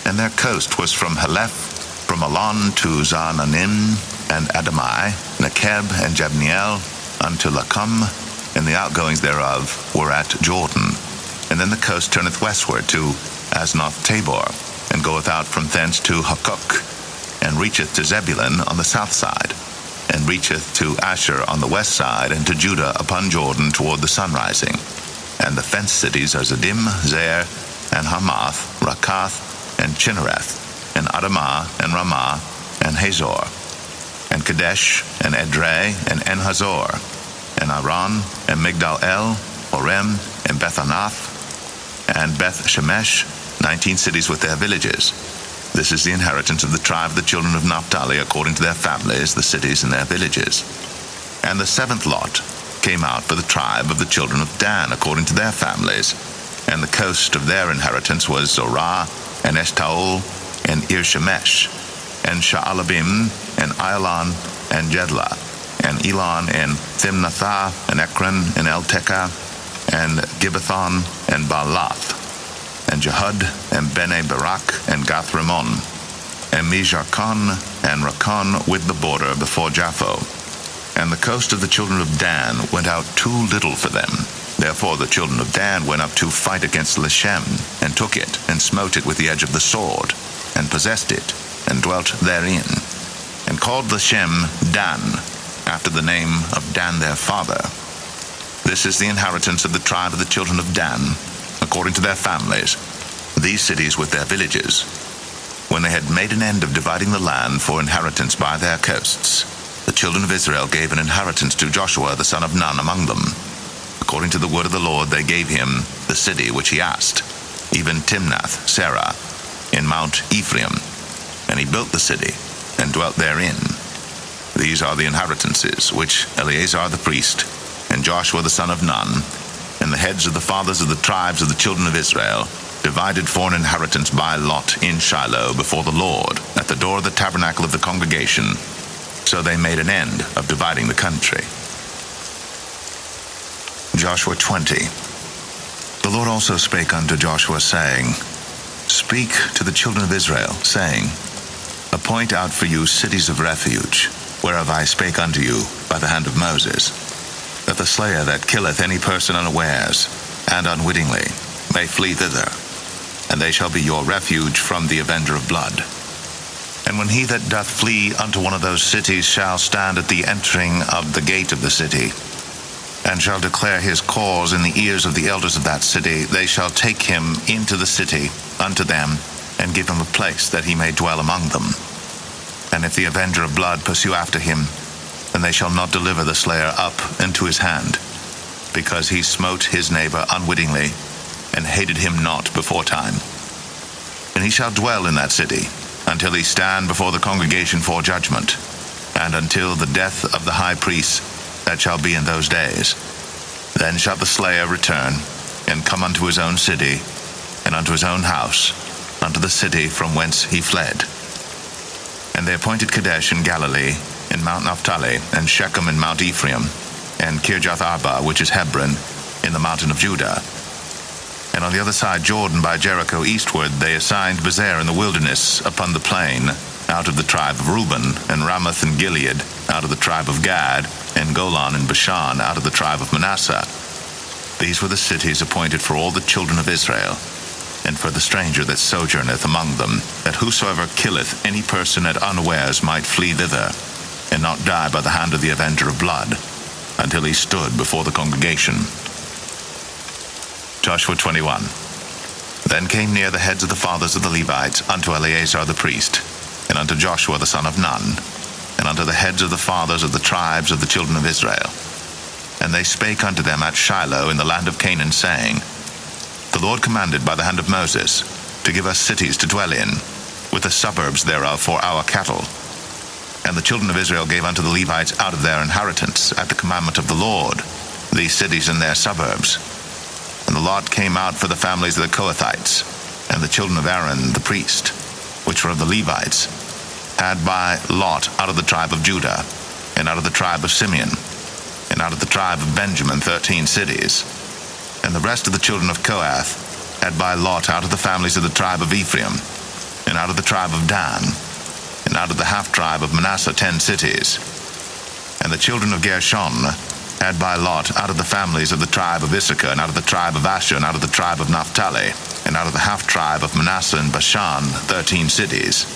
And their coast was from Heleph, from Alon to Zaananim, and Adamai, Nekeb, and Jabneel, unto Lakum, and the outgoings thereof were at Jordan. And then the coast turneth westward to Asnoth Tabor, and goeth out from thence to Hukok, and reacheth to Zebulun on the south side, and reacheth to Asher on the west side, and to Judah upon Jordan toward the sunrising. And the fenced cities are Ziddim, Zer, and Hamath, Rakath, and Chinnereth, and Adamah, and Ramah, and Hazor, and Kadesh, and Edrei, and En-Hazor, and Aran, and Migdal-El, Orem, and Bethanath, and Beth-Shemesh, 19 cities with their villages. This is the inheritance of the tribe of the children of Naphtali according to their families, the cities and their villages. And the seventh lot came out for the tribe of the children of Dan according to their families. And the coast of their inheritance was Zorah, and Eshtaol, and Ir-Shemesh, and Sha'alabim, and Ailan, and Jedlah, and Elon, and Thimnathah, and Ekron, and Eltekah, and Gibbethon, and Baalath, and Jehud, and Bene Barak, and Gath-Rimmon, and Mijarkon, and Rakon with the border before Japho. And the coast of the children of Dan went out too little for them. Therefore the children of Dan went up to fight against Leshem, and took it, and smote it with the edge of the sword, and possessed it, and dwelt therein, and called Leshem Dan, after the name of Dan their father. This is the inheritance of the tribe of the children of Dan, according to their families, these cities with their villages. When they had made an end of dividing the land for inheritance by their coasts, the children of Israel gave an inheritance to Joshua the son of Nun among them. According to the word of the Lord, they gave him the city which he asked, even Timnath Serah, in Mount Ephraim. And he built the city, and dwelt therein. These are the inheritances which Eleazar the priest, and Joshua the son of Nun, and the heads of the fathers of the tribes of the children of Israel, divided for an inheritance by lot in Shiloh before the Lord, at the door of the tabernacle of the congregation. So they made an end of dividing the country. Joshua 20. The Lord also spake unto Joshua, saying, Speak to the children of Israel, saying, Appoint out for you cities of refuge, whereof I spake unto you by the hand of Moses, that the slayer that killeth any person unawares and unwittingly may flee thither, and they shall be your refuge from the avenger of blood. And when he that doth flee unto one of those cities shall stand at the entering of the gate of the city, and shall declare his cause in the ears of the elders of that city, they shall take him into the city unto them, and give him a place that he may dwell among them. And if the avenger of blood pursue after him, then they shall not deliver the slayer up into his hand, because he smote his neighbor unwittingly, and hated him not beforetime. And he shall dwell in that city, until he stand before the congregation for judgment, and until the death of the high priest that shall be in those days. Then shall the slayer return, and come unto his own city, and unto his own house, unto the city from whence he fled. And they appointed Kadesh in Galilee, in Mount Naphtali, and Shechem in Mount Ephraim, and Kirjath Arba, which is Hebron, in the mountain of Judah. And on the other side Jordan by Jericho eastward they assigned Bezer in the wilderness upon the plain, out of the tribe of Reuben, and Ramoth and Gilead, out of the tribe of Gad, and Golan and Bashan, out of the tribe of Manasseh. These were the cities appointed for all the children of Israel. and for the stranger that sojourneth among them, that whosoever killeth any person at unawares might flee thither, and not die by the hand of the avenger of blood, until he stood before the congregation. Joshua 21. Then came near the heads of the fathers of the Levites unto Eleazar the priest, and unto Joshua the son of Nun, and unto the heads of the fathers of the tribes of the children of Israel. And they spake unto them at Shiloh in the land of Canaan, saying, The Lord commanded by the hand of Moses to give us cities to dwell in, with the suburbs thereof for our cattle. And the children of Israel gave unto the Levites out of their inheritance, at the commandment of the Lord, these cities and their suburbs. And the lot came out for the families of the Kohathites, and the children of Aaron the priest, which were of the Levites, had by lot out of the tribe of Judah, and out of the tribe of Simeon, and out of the tribe of Benjamin 13 cities. And the rest of the children of Kohath had by lot out of the families of the tribe of Ephraim, and out of the tribe of Dan, and out of the half-tribe of Manasseh 10 cities. And the children of Gershon had by lot out of the families of the tribe of Issachar, and out of the tribe of Asher, and out of the tribe of Naphtali, and out of the half-tribe of Manasseh and Bashan 13 cities.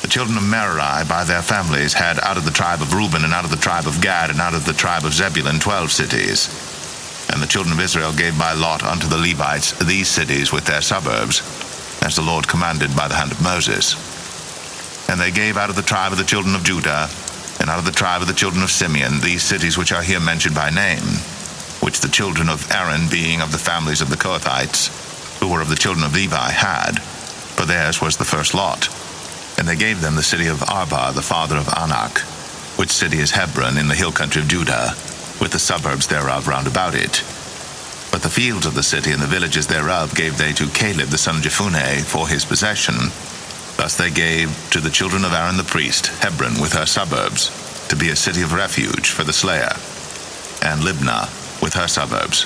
The children of Merari by their families had out of the tribe of Reuben, and out of the tribe of Gad, and out of the tribe of Zebulun 12 cities. And the children of Israel gave by lot unto the Levites these cities with their suburbs, as the Lord commanded by the hand of Moses. And they gave out of the tribe of the children of Judah, and out of the tribe of the children of Simeon, these cities which are here mentioned by name, which the children of Aaron, being of the families of the Kohathites, who were of the children of Levi, had, for theirs was the first lot. And they gave them the city of Arba, the father of Anak, which city is Hebron in the hill country of Judah, with the suburbs thereof round about it. But the fields of the city and the villages thereof gave they to Caleb the son of Jephunneh for his possession. Thus they gave to the children of Aaron the priest Hebron with her suburbs, to be a city of refuge for the slayer, and Libnah with her suburbs,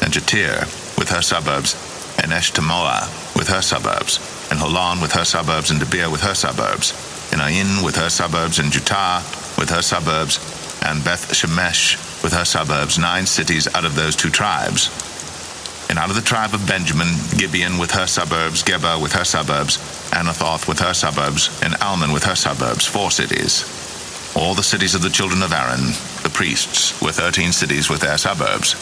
and Jatir with her suburbs, and Eshtemoa with her suburbs, and Holon with her suburbs, and Debir with her suburbs, and Ain with her suburbs, and Jutah with her suburbs, and Beth Shemesh with her suburbs, 9 cities out of those 2 tribes. And out of the tribe of Benjamin, Gibeon with her suburbs, Geba with her suburbs, Anathoth with her suburbs, and Almon with her suburbs, 4 cities. All the cities of the children of Aaron, the priests, were 13 cities with their suburbs.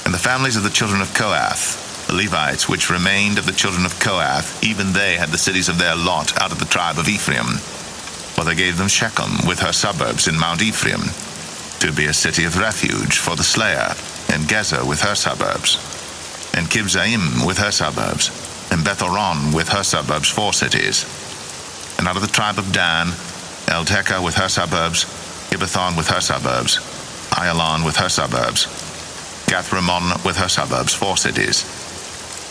And the families of the children of Kohath, the Levites, which remained of the children of Kohath, even they had the cities of their lot out of the tribe of Ephraim. For they gave them Shechem with her suburbs in Mount Ephraim, to be a city of refuge for the slayer, and Gezer with her suburbs, and Kibzaim with her suburbs, and Beth-horon with her suburbs, 4 cities. And out of the tribe of Dan, Eltekeh with her suburbs, Gibbethon with her suburbs, Ayalon with her suburbs, Gath-rimmon with her suburbs, 4 cities.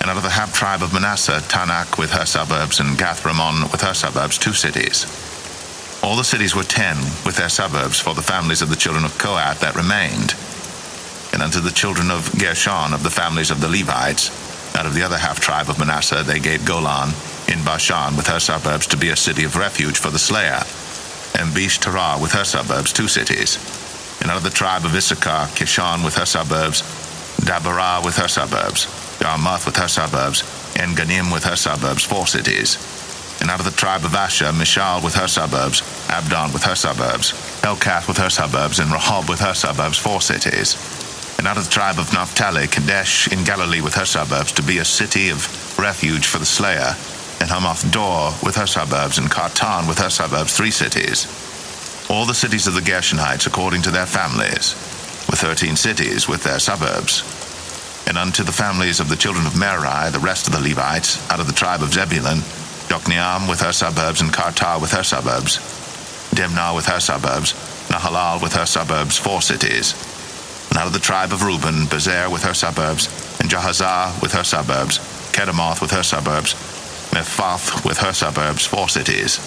And out of the half-tribe of Manasseh, Tanakh with her suburbs, and Gath-rimmon with her suburbs, 2 cities. All the cities were 10 with their suburbs for the families of the children of Kohath that remained. And unto the children of Gershon of the families of the Levites, out of the other half-tribe of Manasseh, they gave Golan in Bashan with her suburbs to be a city of refuge for the slayer, and Besh-terah with her suburbs, 2 cities. And out of the tribe of Issachar, Kishon with her suburbs, Dabarah with her suburbs, Jarmuth with her suburbs, and Ganim with her suburbs, 4 cities. And out of the tribe of Asher, Mishal with her suburbs, Abdon with her suburbs, Helkath with her suburbs, and Rehob with her suburbs, 4 cities. And out of the tribe of Naphtali, Kadesh in Galilee with her suburbs, to be a city of refuge for the slayer, and Hamath-dor with her suburbs, and Kartan with her suburbs, 3 cities. All the cities of the Gershonites according to their families, were 13 cities with their suburbs. And unto the families of the children of Merari, the rest of the Levites, out of the tribe of Zebulun, Jokneam with her suburbs, and Kartar with her suburbs, Dimnah with her suburbs, Nahalal with her suburbs, 4 cities. And out of the tribe of Reuben, Bezer with her suburbs, and Jahazah with her suburbs, Kedemoth with her suburbs, Mephath with her suburbs, 4 cities.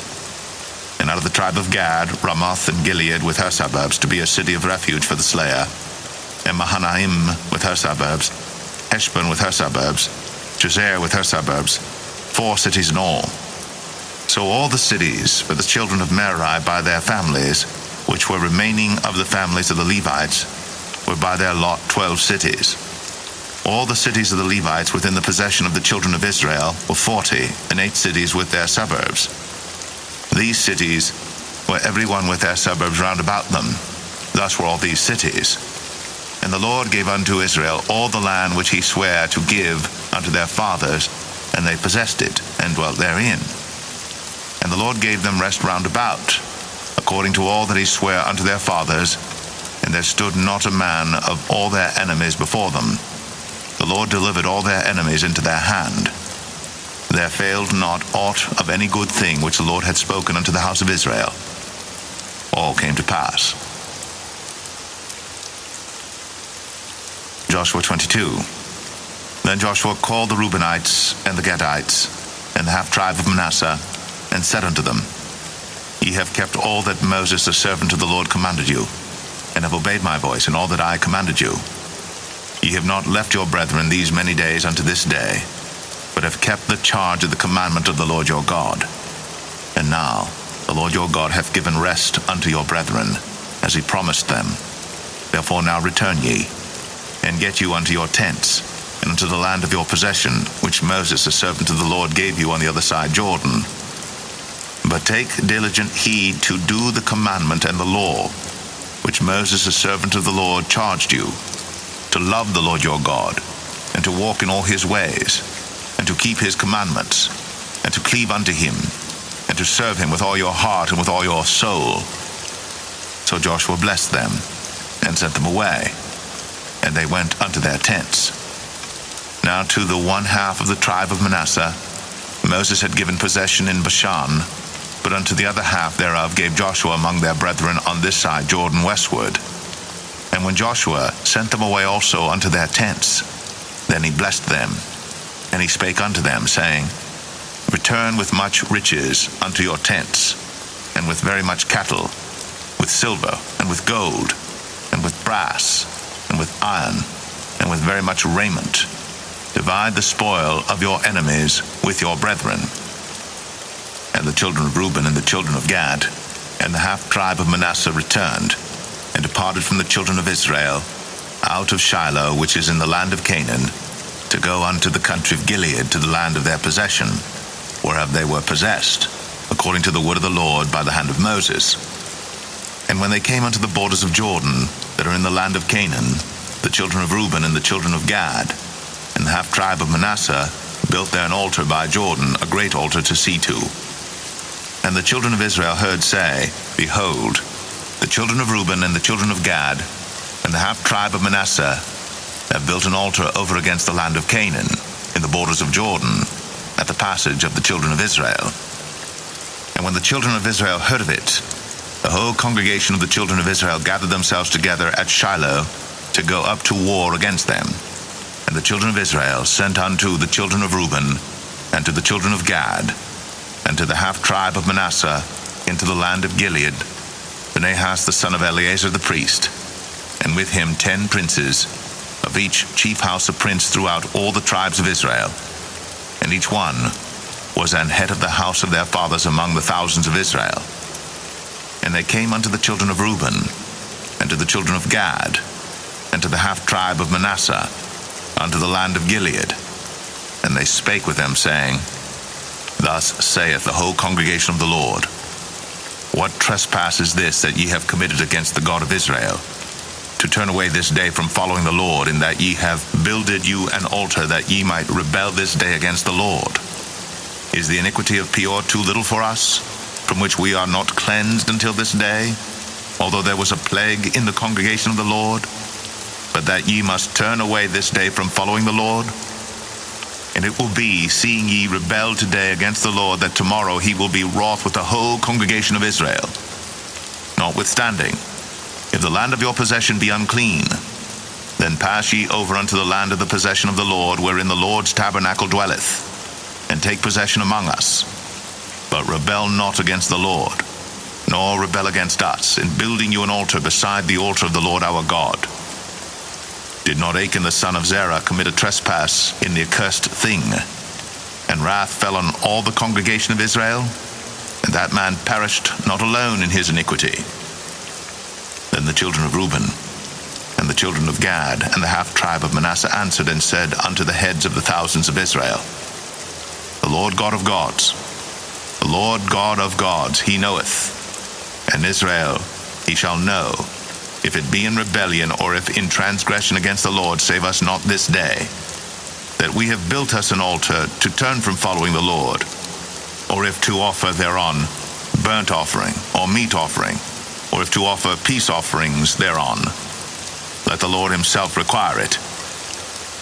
And out of the tribe of Gad, Ramoth and Gilead with her suburbs, to be a city of refuge for the slayer, and Mahanaim with her suburbs, Heshbon with her suburbs, Jazer with her suburbs, 4 cities in all. So all the cities for the children of Merari by their families, which were remaining of the families of the Levites, were by their lot 12 cities. All the cities of the Levites within the possession of the children of Israel were 40, and 8 cities with their suburbs. These cities were every one with their suburbs round about them. Thus were all these cities. And the Lord gave unto Israel all the land which he sware to give unto their fathers, and they possessed it, and dwelt therein. And the Lord gave them rest round about, according to all that he sware unto their fathers, and there stood not a man of all their enemies before them. The Lord delivered all their enemies into their hand. There failed not aught of any good thing which the Lord had spoken unto the house of Israel. All came to pass. Joshua 22. Then Joshua called the Reubenites and the Gadites and the half-tribe of Manasseh, and said unto them, Ye have kept all that Moses the servant of the Lord commanded you, and have obeyed my voice in all that I commanded you. Ye have not left your brethren these many days unto this day, but have kept the charge of the commandment of the Lord your God. And now the Lord your God hath given rest unto your brethren, as he promised them. Therefore now return ye, and get you unto your tents, and unto the land of your possession, which Moses the servant of the Lord gave you on the other side Jordan. But take diligent heed to do the commandment and the law, which Moses the servant of the Lord charged you, to love the Lord your God, and to walk in all his ways, and to keep his commandments, and to cleave unto him, and to serve him with all your heart and with all your soul. So Joshua blessed them, and sent them away, and they went unto their tents. Now to the one half of the tribe of Manasseh Moses had given possession in Bashan, but unto the other half thereof gave Joshua among their brethren on this side Jordan westward. And when Joshua sent them away also unto their tents, then he blessed them, and he spake unto them, saying, Return with much riches unto your tents, and with very much cattle, with silver, and with gold, and with brass, and with iron, and with very much raiment. Divide the spoil of your enemies with your brethren. And the children of Reuben and the children of Gad, and the half-tribe of Manasseh returned, and departed from the children of Israel, out of Shiloh, which is in the land of Canaan, to go unto the country of Gilead, to the land of their possession, whereof they were possessed, according to the word of the Lord by the hand of Moses. And when they came unto the borders of Jordan, that are in the land of Canaan, the children of Reuben and the children of Gad, and the half-tribe of Manasseh, built there an altar by Jordan, a great altar to see to. And the children of Israel heard say, Behold, the children of Reuben and the children of Gad, and the half-tribe of Manasseh, have built an altar over against the land of Canaan, in the borders of Jordan, at the passage of the children of Israel. And when the children of Israel heard of it, the whole congregation of the children of Israel gathered themselves together at Shiloh to go up to war against them. And the children of Israel sent unto the children of Reuben, and to the children of Gad, and to the half-tribe of Manasseh, into the land of Gilead, Phinehas the son of Eleazar the priest, and with him 10 princes, of each chief house a prince throughout all the tribes of Israel. And each one was an head of the house of their fathers among the thousands of Israel. And they came unto the children of Reuben, and to the children of Gad, and to the half-tribe of Manasseh, unto the land of Gilead. And they spake with them, saying, Thus saith the whole congregation of the Lord, What trespass is this that ye have committed against the God of Israel, to turn away this day from following the Lord, in that ye have builded you an altar, that ye might rebel this day against the Lord? Is the iniquity of Peor too little for us, from which we are not cleansed until this day, although there was a plague in the congregation of the Lord, but that ye must turn away this day from following the Lord? And it will be, seeing ye rebel today against the Lord, that tomorrow he will be wroth with the whole congregation of Israel. Notwithstanding, if the land of your possession be unclean, then pass ye over unto the land of the possession of the Lord, wherein the Lord's tabernacle dwelleth, and take possession among us. But rebel not against the Lord, nor rebel against us, in building you an altar beside the altar of the Lord our God. Did not Achan the son of Zerah commit a trespass in the accursed thing? And wrath fell on all the congregation of Israel, and that man perished not alone in his iniquity. Then the children of Reuben and And the children of Gad and the half-tribe of Manasseh answered and said unto the heads of the thousands of Israel, The Lord God of gods, the Lord God of gods, he knoweth, and Israel he shall know, if it be in rebellion or if in transgression against the Lord, save us not this day, that we have built us an altar to turn from following the Lord, or if to offer thereon burnt offering or meat offering, or if to offer peace offerings thereon. Let the Lord himself require it.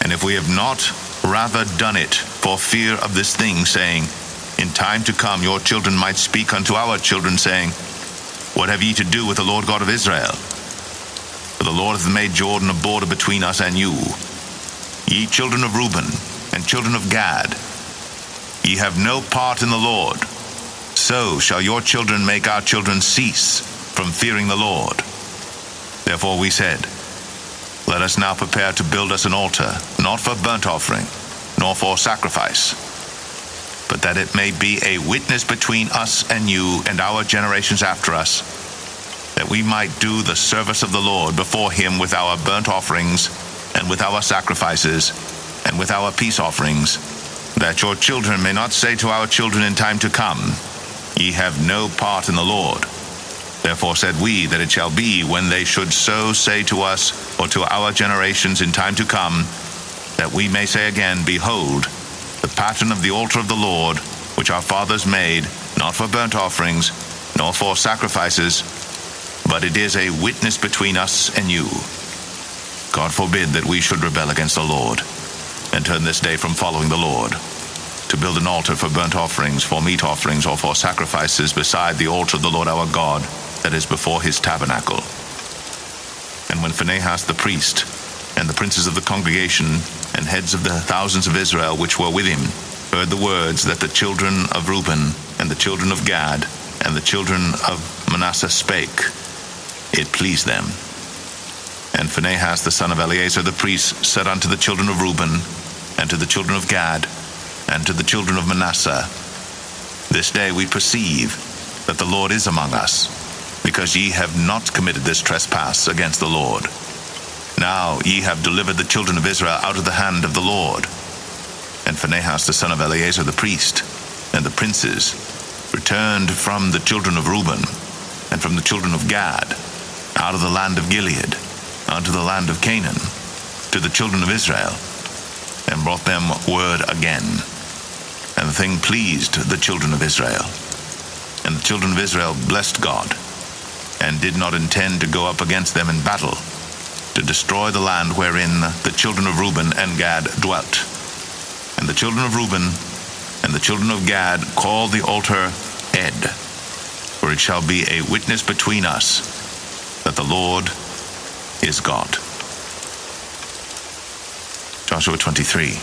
And if we have not rather done it for fear of this thing, saying, In time to come your children might speak unto our children, saying, What have ye to do with the Lord God of Israel? For the Lord hath made Jordan a border between us and you. Ye children of Reuben and children of Gad, ye have no part in the Lord. So shall your children make our children cease from fearing the Lord. Therefore we said, Let us now prepare to build us an altar, not for burnt offering, nor for sacrifice, but that it may be a witness between us and you and our generations after us, that we might do the service of the Lord before him with our burnt offerings, and with our sacrifices, and with our peace offerings, that your children may not say to our children in time to come, Ye have no part in the Lord. Therefore said we, that it shall be, when they should so say to us, or to our generations in time to come, that we may say again, Behold, the pattern of the altar of the Lord, which our fathers made, not for burnt offerings, nor for sacrifices, but it is a witness between us and you. God forbid that we should rebel against the Lord, and turn this day from following the Lord, to build an altar for burnt offerings, for meat offerings, or for sacrifices beside the altar of the Lord our God, that is before his tabernacle. And when Phinehas the priest, and the princes of the congregation, and heads of the thousands of Israel which were with him, heard the words that the children of Reuben, and the children of Gad, and the children of Manasseh spake, it pleased them. And Phinehas the son of Eleazar the priest said unto the children of Reuben, and to the children of Gad, and to the children of Manasseh, This day we perceive that the Lord is among us, because ye have not committed this trespass against the Lord. Now ye have delivered the children of Israel out of the hand of the Lord. And Phinehas the son of Eleazar the priest, and the princes, returned from the children of Reuben, and from the children of Gad, out of the land of Gilead, unto the land of Canaan, to the children of Israel, and brought them word again. And the thing pleased the children of Israel. And the children of Israel blessed God, and did not intend to go up against them in battle, to destroy the land wherein the children of Reuben and Gad dwelt. And the children of Reuben and the children of Gad called the altar Ed, for it shall be a witness between us that the Lord is God. Joshua 23.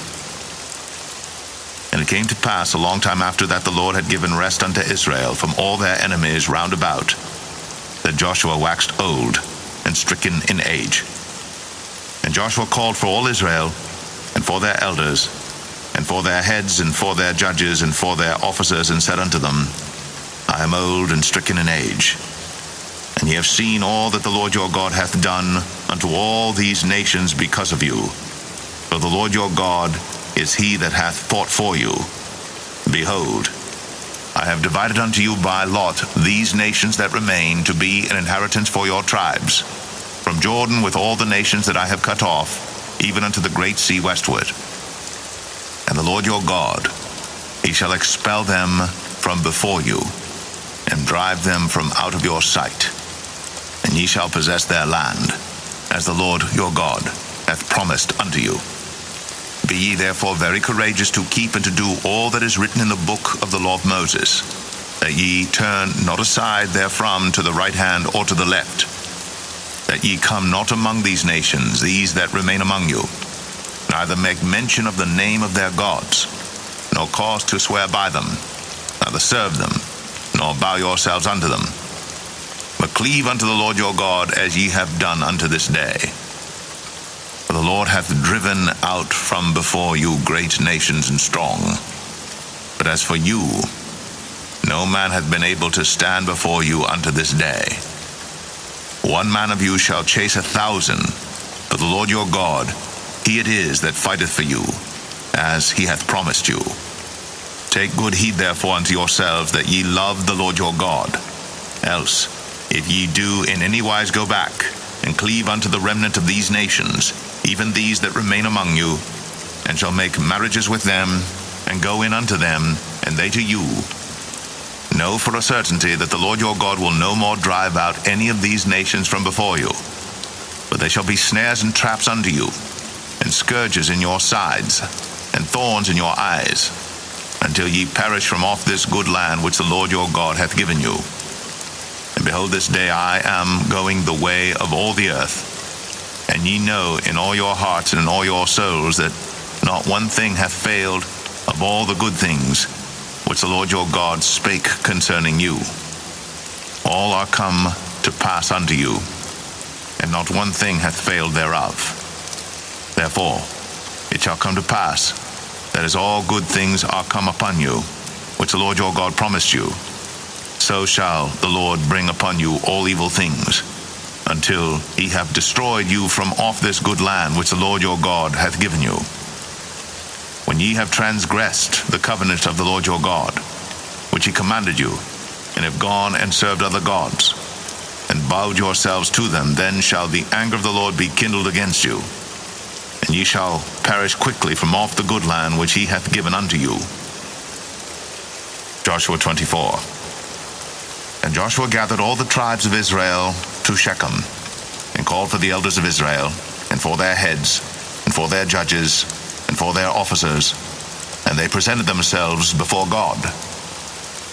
And it came to pass a long time after that the Lord had given rest unto Israel from all their enemies round about, that Joshua waxed old and stricken in age. And Joshua called for all Israel, and for their elders, and for their heads, and for their judges, and for their officers, and said unto them, I am old and stricken in age, and ye have seen all that the Lord your God hath done unto all these nations because of you. For the Lord your God is he that hath fought for you. Behold, I have divided unto you by lot these nations that remain to be an inheritance for your tribes, from Jordan with all the nations that I have cut off, even unto the great sea westward. And the Lord your God, he shall expel them from before you, and drive them from out of your sight. And ye shall possess their land, as the Lord your God hath promised unto you. Be ye therefore very courageous to keep and to do all that is written in the book of the law of Moses, that ye turn not aside therefrom to the right hand or to the left, that ye come not among these nations, these that remain among you, neither make mention of the name of their gods, nor cause to swear by them, neither serve them, nor bow yourselves unto them, but cleave unto the Lord your God as ye have done unto this day. For the Lord hath driven out from before you great nations and strong. But as for you, no man hath been able to stand before you unto this day. One man of you shall chase 1,000, For the Lord your God, he it is that fighteth for you, as he hath promised you. Take good heed therefore unto yourselves, that ye love the Lord your God. Else, if ye do in any wise go back, and cleave unto the remnant of these nations, even these that remain among you, and shall make marriages with them, and go in unto them, and they to you, know for a certainty that the Lord your God will no more drive out any of these nations from before you. But they shall be snares and traps unto you, and scourges in your sides, and thorns in your eyes, until ye perish from off this good land which the Lord your God hath given you. And behold, this day I am going the way of all the earth, and ye know in all your hearts and in all your souls that not one thing hath failed of all the good things which the Lord your God spake concerning you. All are come to pass unto you, and not one thing hath failed thereof. Therefore it shall come to pass, that as all good things are come upon you, which the Lord your God promised you, so shall the Lord bring upon you all evil things, until he have destroyed you from off this good land which the Lord your God hath given you. When ye have transgressed the covenant of the Lord your God, which he commanded you, and have gone and served other gods, and bowed yourselves to them, then shall the anger of the Lord be kindled against you, and ye shall perish quickly from off the good land which he hath given unto you. Joshua 24. And Joshua gathered all the tribes of Israel to Shechem, and called for the elders of Israel, and for their heads, and for their judges, and for their officers, and they presented themselves before God.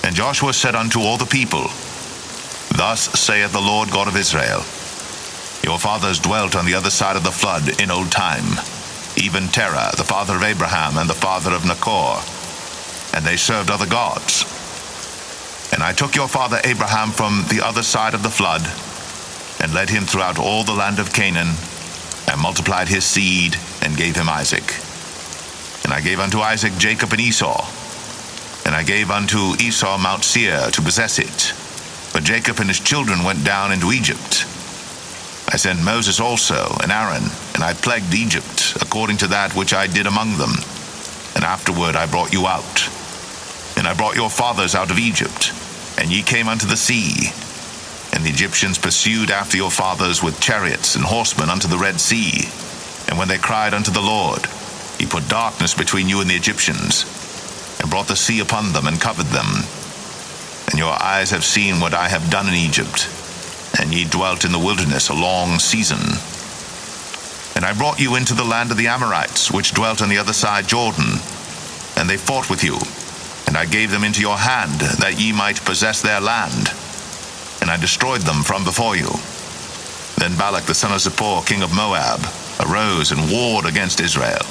And Joshua said unto all the people, Thus saith the Lord God of Israel, Your fathers dwelt on the other side of the flood in old time, even Terah, the father of Abraham, and the father of Nachor, and they served other gods. And I took your father Abraham from the other side of the flood, and led him throughout all the land of Canaan, and multiplied his seed, and gave him Isaac. And I gave unto Isaac Jacob and Esau, and I gave unto Esau Mount Seir to possess it. But Jacob and his children went down into Egypt. I sent Moses also, and Aaron, and I plagued Egypt, according to that which I did among them. And afterward I brought you out. And I brought your fathers out of Egypt, and ye came unto the sea. And the Egyptians pursued after your fathers with chariots and horsemen unto the Red Sea. And when they cried unto the Lord, he put darkness between you and the Egyptians, and brought the sea upon them, and covered them. And your eyes have seen what I have done in Egypt, and ye dwelt in the wilderness a long season. And I brought you into the land of the Amorites, which dwelt on the other side Jordan, and they fought with you. And I gave them into your hand, that ye might possess their land. And I destroyed them from before you. Then Balak the son of Zippor, king of Moab, arose and warred against Israel,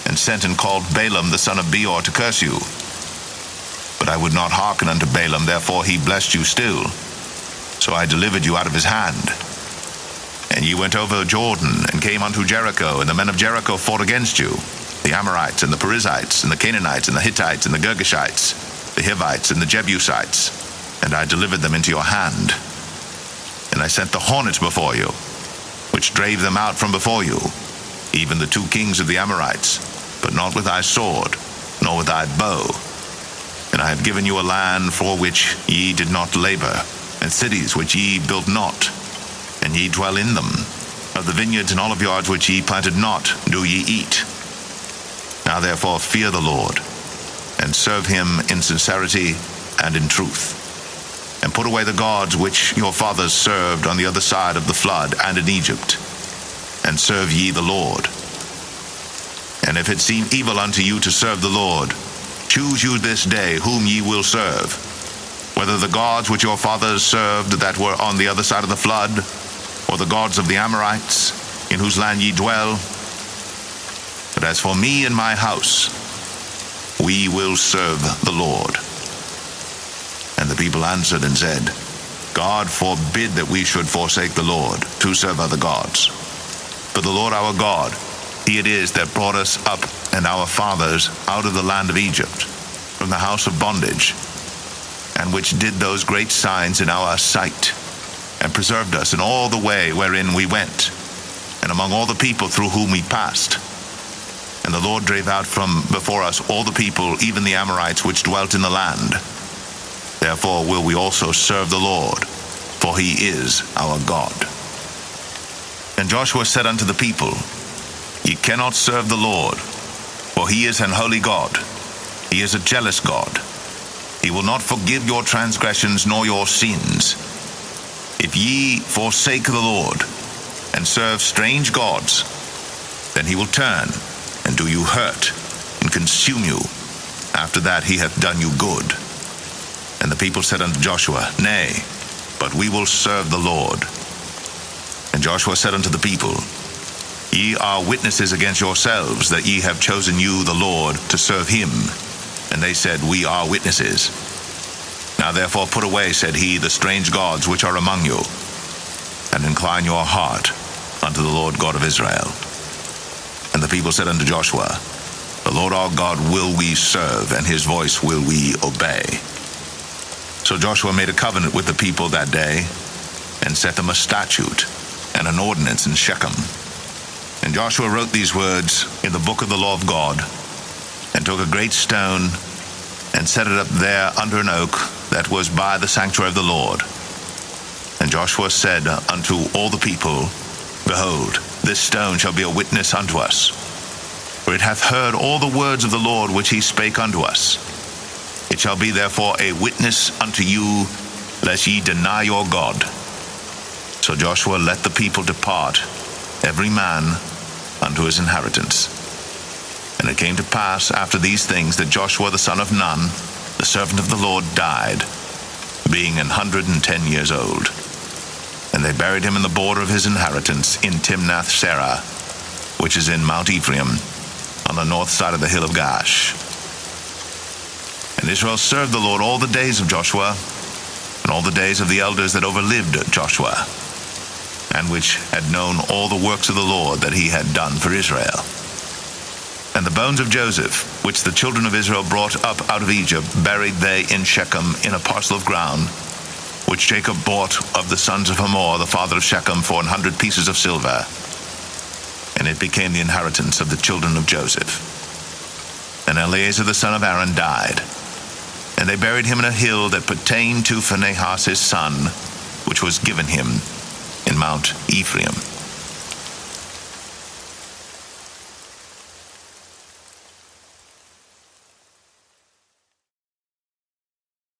and sent and called Balaam the son of Beor to curse you. But I would not hearken unto Balaam, therefore he blessed you still. So I delivered you out of his hand. And ye went over Jordan, and came unto Jericho, and the men of Jericho fought against you, the Amorites, and the Perizzites, and the Canaanites, and the Hittites, and the Girgashites, the Hivites, and the Jebusites, and I delivered them into your hand. And I sent the hornet before you, which drave them out from before you, even the 2 kings of the Amorites, but not with thy sword, nor with thy bow. And I have given you a land for which ye did not labor, and cities which ye built not, and ye dwell in them. Of the vineyards and olive yards which ye planted not, do ye eat. Now therefore fear the Lord, and serve him in sincerity and in truth. And put away the gods which your fathers served on the other side of the flood and in Egypt, and serve ye the Lord. And if it seem evil unto you to serve the Lord, choose you this day whom ye will serve, whether the gods which your fathers served that were on the other side of the flood, or the gods of the Amorites, in whose land ye dwell. But as for me and my house, we will serve the Lord. And the people answered and said, God forbid that we should forsake the Lord to serve other gods. But the Lord our God, he it is that brought us up and our fathers out of the land of Egypt, from the house of bondage, and which did those great signs in our sight, and preserved us in all the way wherein we went. and among all the people through whom we passed. And the Lord drave out from before us all the people, even the Amorites which dwelt in the land. Therefore will we also serve the Lord, for he is our God. And Joshua said unto the people, Ye cannot serve the Lord, for he is an holy God. He is a jealous God. He will not forgive your transgressions nor your sins. If ye forsake the Lord, and serve strange gods, then he will turn and do you hurt, and consume you. After that he hath done you good. And the people said unto Joshua, Nay, but we will serve the Lord. And Joshua said unto the people, Ye are witnesses against yourselves, that ye have chosen you the Lord to serve him. And they said, We are witnesses. Now therefore put away, said he, the strange gods which are among you, and incline your heart unto the Lord God of Israel. And the people said unto Joshua, The Lord our God will we serve, and his voice will we obey. So Joshua made a covenant with the people that day, and set them a statute and an ordinance in Shechem. And Joshua wrote these words in the book of the law of God, and took a great stone, and set it up there under an oak that was by the sanctuary of the Lord. And Joshua said unto all the people, Behold, this stone shall be a witness unto us, for it hath heard all the words of the Lord which he spake unto us. It shall be therefore a witness unto you, lest ye deny your God. So Joshua let the people depart, every man unto his inheritance. And it came to pass after these things that Joshua the son of Nun, the servant of the Lord, died, being 110 years old. And they buried him in the border of his inheritance in Timnath-serah, which is in Mount Ephraim, on the north side of the hill of Gaash. And Israel served the Lord all the days of Joshua, and all the days of the elders that overlived Joshua, and which had known all the works of the Lord that he had done for Israel. And the bones of Joseph, which the children of Israel brought up out of Egypt, buried they in Shechem in a parcel of ground, which Jacob bought of the sons of Hamor, the father of Shechem, for 100 pieces of silver. And it became the inheritance of the children of Joseph. And Eleazar the son of Aaron died, and they buried him in a hill that pertained to Phinehas his son, which was given him in Mount Ephraim.